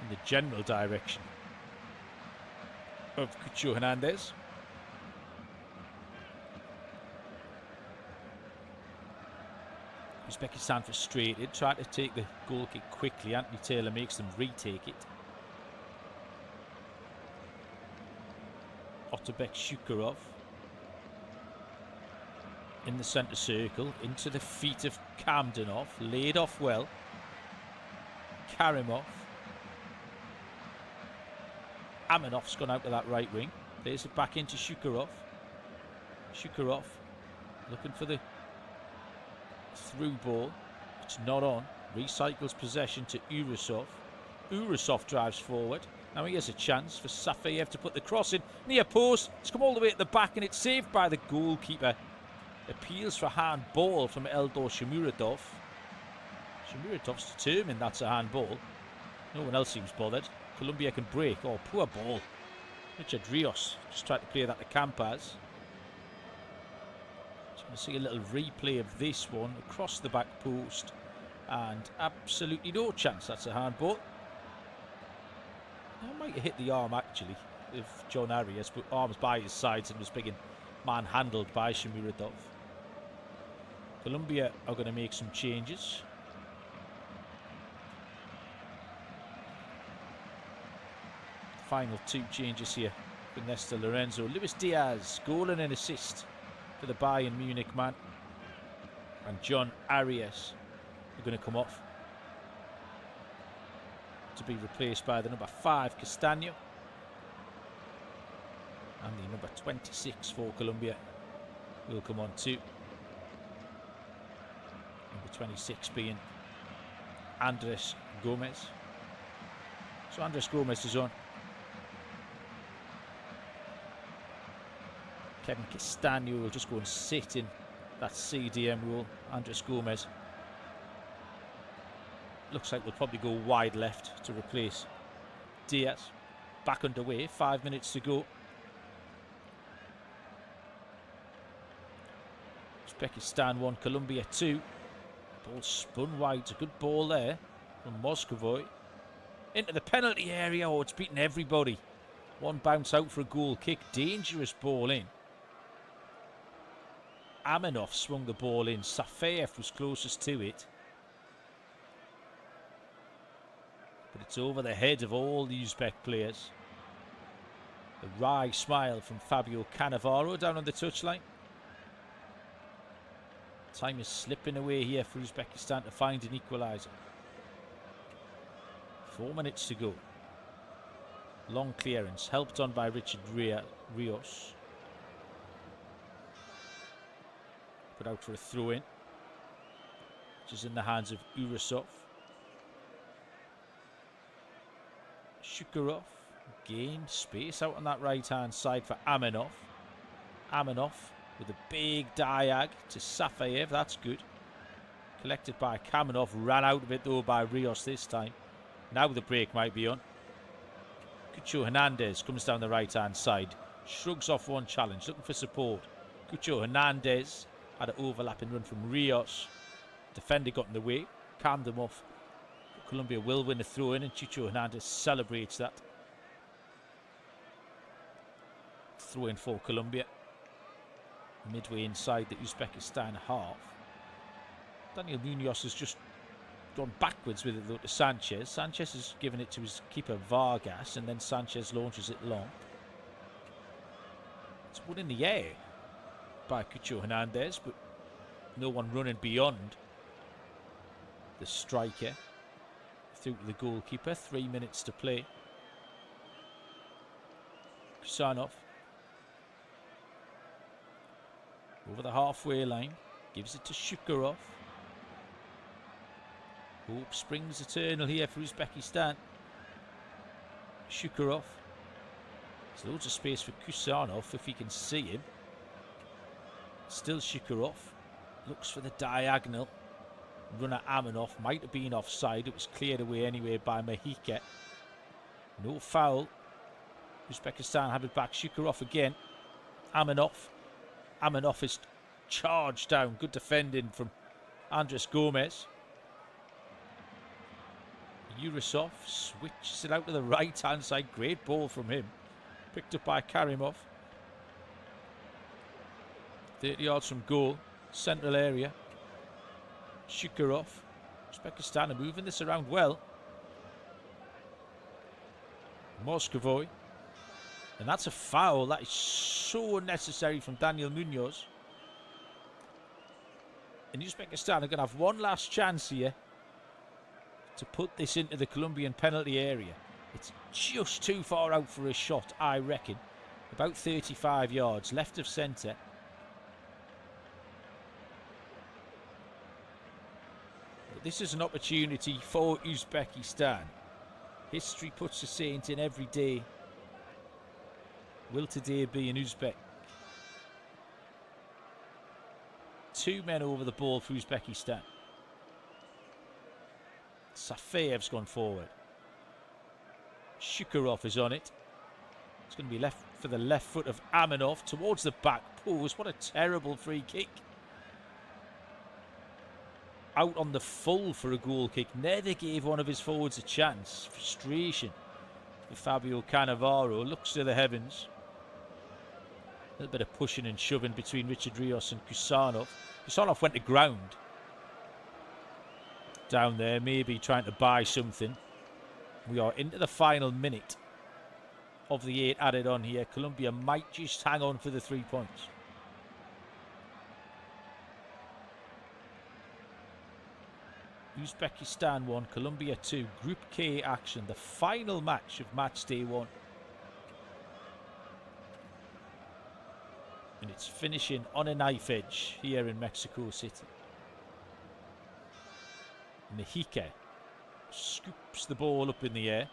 in the general direction of Cucho Hernandez. Uzbekistan frustrated, trying to take the goal kick quickly. Anthony Taylor makes them retake it. Otabek Shukurov in the centre circle, into the feet of Kamdenov, laid off well. Karimov. Aminov's gone out to that right wing. Plays it back into Shukurov. Shukurov looking for the through ball. It's not on. Recycles possession to Urasov. Urasov drives forward. Now he has a chance for Safayev to put the cross in. Near post. It's come all the way at the back and it's saved by the goalkeeper. Appeals for handball from Eldor Shamuradov. Shamuradov's determined that's a handball. No one else seems bothered. Colombia can break. Oh, poor ball. Richard Rios just tried to play that to Campas. Going to see a little replay of this one across the back post, and absolutely no chance. That's a handball. That might have hit the arm actually of John Arias, but arms by his sides and was being manhandled by Shamuradov. Colombia are going to make some changes. Final 2 changes here for Nesta Lorenzo. Luis Díaz, goal and an assist for the Bayern Munich man. And John Arias are going to come off to be replaced by the number 5, Castaño. And the number 26 for Colombia will come on too. Number 26 being Andres Gomez. So Andres Gomez is on. Kevin Castaño will just go and sit in that CDM role. Andres Gomez looks like we'll probably go wide left to replace Diaz. Back underway, 5 minutes to go. Uzbekistan 1, Colombia 2. Ball spun wide. It's a good ball there from Moscovoy. Into the penalty area. Oh, it's beaten everybody. One bounce out for a goal kick. Dangerous ball in. Aminov swung the ball in. Safayev was closest to it. But it's over the head of all the Uzbek players. The wry smile from Fabio Cannavaro down on the touchline. Time is slipping away here for Uzbekistan to find an equaliser. 4 minutes to go. Long clearance, helped on by Richard Rios. Put out for a throw-in, which is in the hands of Urasov. Shukurov gained space out on that right-hand side for Aminov. Aminov with a big diag to Safayev. That's good. Collected by Kamenov. Ran out of it though by Rios this time. Now the break might be on. Cucho Hernandez comes down the right-hand side. Shrugs off one challenge. Looking for support. Cucho Hernandez had an overlapping run from Rios. Defender got in the way. Calmed them off. Colombia will win the throw-in, and Cucho Hernandez celebrates that. Throw-in for Colombia. Midway inside the Uzbekistan half. Daniel Munoz has just gone backwards with it though to Sanchez. Sanchez has given it to his keeper Vargas, and then Sanchez launches it long. It's one in the air by Cucho Hernandez, but no one running beyond the striker. Through to the goalkeeper. 3 minutes to play. Kusanov over the halfway line. Gives it to Shukurov. Hope springs eternal here for Uzbekistan. Shukurov. There's loads of space for Kusanov if he can see him. Still Shukurov. Looks for the diagonal. Runner Aminov might have been offside. It was cleared away anyway by Mahika. No foul. Uzbekistan have it back. Shukurov again. Aminov. Aminov is charged down. Good defending from Andres Gomez. Urasov switches it out to the right hand side. Great ball from him. Picked up by Karimov. 30 yards from goal. Central area. Shukurov. Uzbekistan are moving this around well. Moscovoy. And that's a foul. That is so unnecessary from Daniel Munoz. And Uzbekistan are going to have one last chance here to put this into the Colombian penalty area. It's just too far out for a shot, I reckon. About 35 yards left of centre. This is an opportunity for Uzbekistan. History puts a saint in every day. Will today be an Uzbek? 2 men over the ball for Uzbekistan. Safayev's gone forward. Shukurov is on it. It's going to be left for the left foot of Aminov towards the back post. What a terrible free kick. Out on the full for a goal kick. Never gave one of his forwards a chance. Frustration for Fabio Cannavaro. Looks to the heavens. A little bit of pushing and shoving between Richard Rios and Kusanov. Kusanov went to ground. Down there, maybe trying to buy something. We are into the final minute of the 8 added on here. Colombia might just hang on for the 3 points. Uzbekistan 1, Colombia 2. Group K action, the final match of match day 1. And it's finishing on a knife edge here in Mexico City. Mahika scoops the ball up in the air.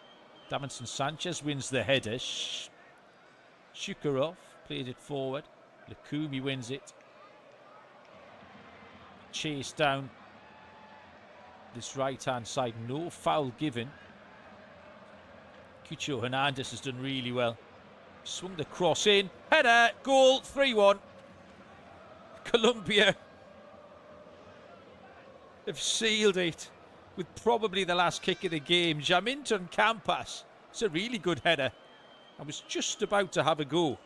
Davinson Sanchez wins the header. Shukurov played it forward. Lukumi wins it. Chase down this right hand side. No foul given. Cucho Hernandez has done really well. Swung the cross in. Header. Goal. 3-1. Colombia have sealed it with probably the last kick of the game. Jaminton Campas. It's a really good header. I was just about to have a go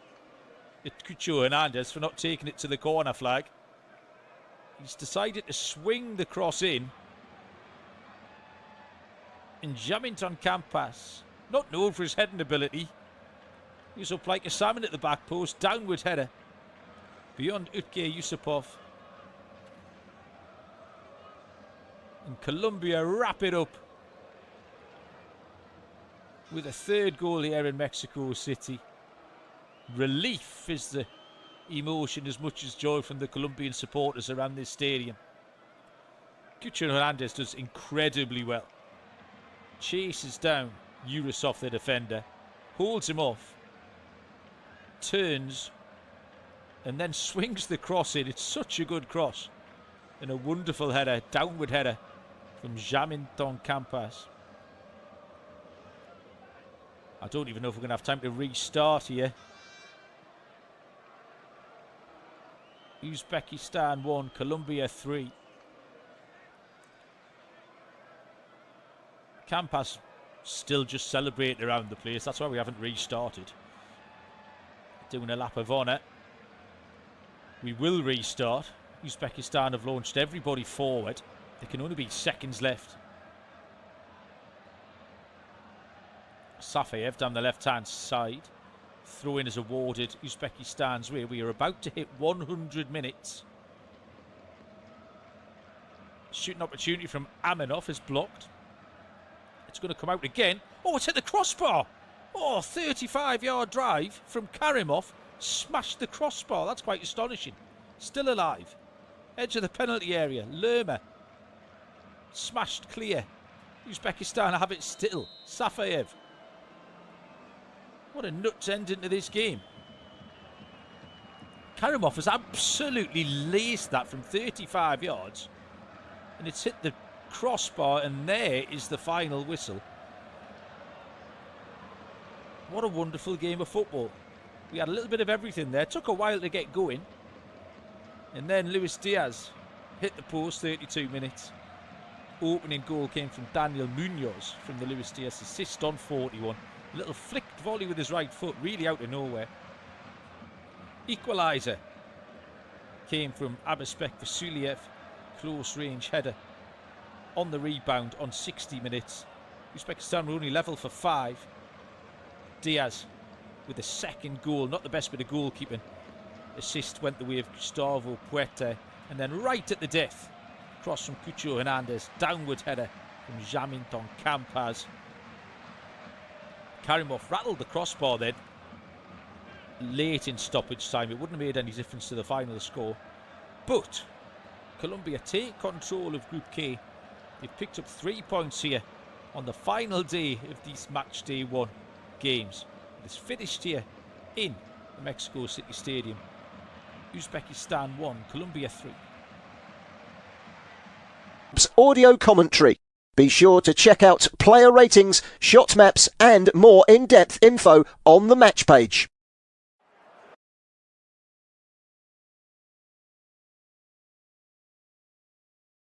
at Cucho Hernandez for not taking it to the corner flag. He's decided to swing the cross in. And Jaminton Campas, not known for his heading ability, he was up like a salmon at the back post. Downward header beyond Utge Yusupov. And Colombia wrap it up with a third goal here in Mexico City. Relief is the emotion as much as joy from the Colombian supporters around this stadium. Cucho Hernandez does incredibly well. Chases down Urasov, the defender, holds him off, turns, and then swings the cross in. It's such a good cross. And a wonderful header, downward header from Jaminton Campas. I don't even know if we're going to have time to restart here. Uzbekistan 1, Colombia 3. Campas still just celebrating around the place. That's why we haven't restarted. Doing a lap of honour. We will restart. Uzbekistan have launched everybody forward. There can only be seconds left. Safayev down the left-hand side. Throw-in is awarded Uzbekistan's way. We are about to hit 100 minutes. Shooting opportunity from Aminov is blocked. It's going to come out again. Oh, it's hit the crossbar. Oh, 35-yard drive from Karimov. Smashed the crossbar. That's quite astonishing. Still alive. Edge of the penalty area. Lerma. Smashed clear. Uzbekistan have it still. Safayev. What a nuts ending to this game. Karimov has absolutely laced that from 35 yards. And it's hit the crossbar, and there is the final whistle. What a wonderful game of football. We had a little bit of everything there. Took a while to get going. And then Luis Díaz hit the post, 32 minutes. Opening goal came from Daniel Munoz from the Luis Díaz assist on 41. A little flicked volley with his right foot, really out of nowhere. Equaliser came from Abespek Vasuliev. Close range header on the rebound on 60 minutes. Uzbekistan were only level for 5. Diaz with the second goal, not the best bit of goalkeeping. Assist went the way of Gustavo Puerta, and then right at the death, cross from Cucho Hernandez, downward header from Jaminton Campas. Karimov rattled the crossbar then, late in stoppage time. It wouldn't have made any difference to the final score. But Colombia take control of Group K. They've picked up 3 points here on the final day of these match day 1 games. It's finished here in the Mexico City Stadium. Uzbekistan 1, Colombia 3. Audio commentary. Be sure to check out player ratings, shot maps and more in-depth info on the match page.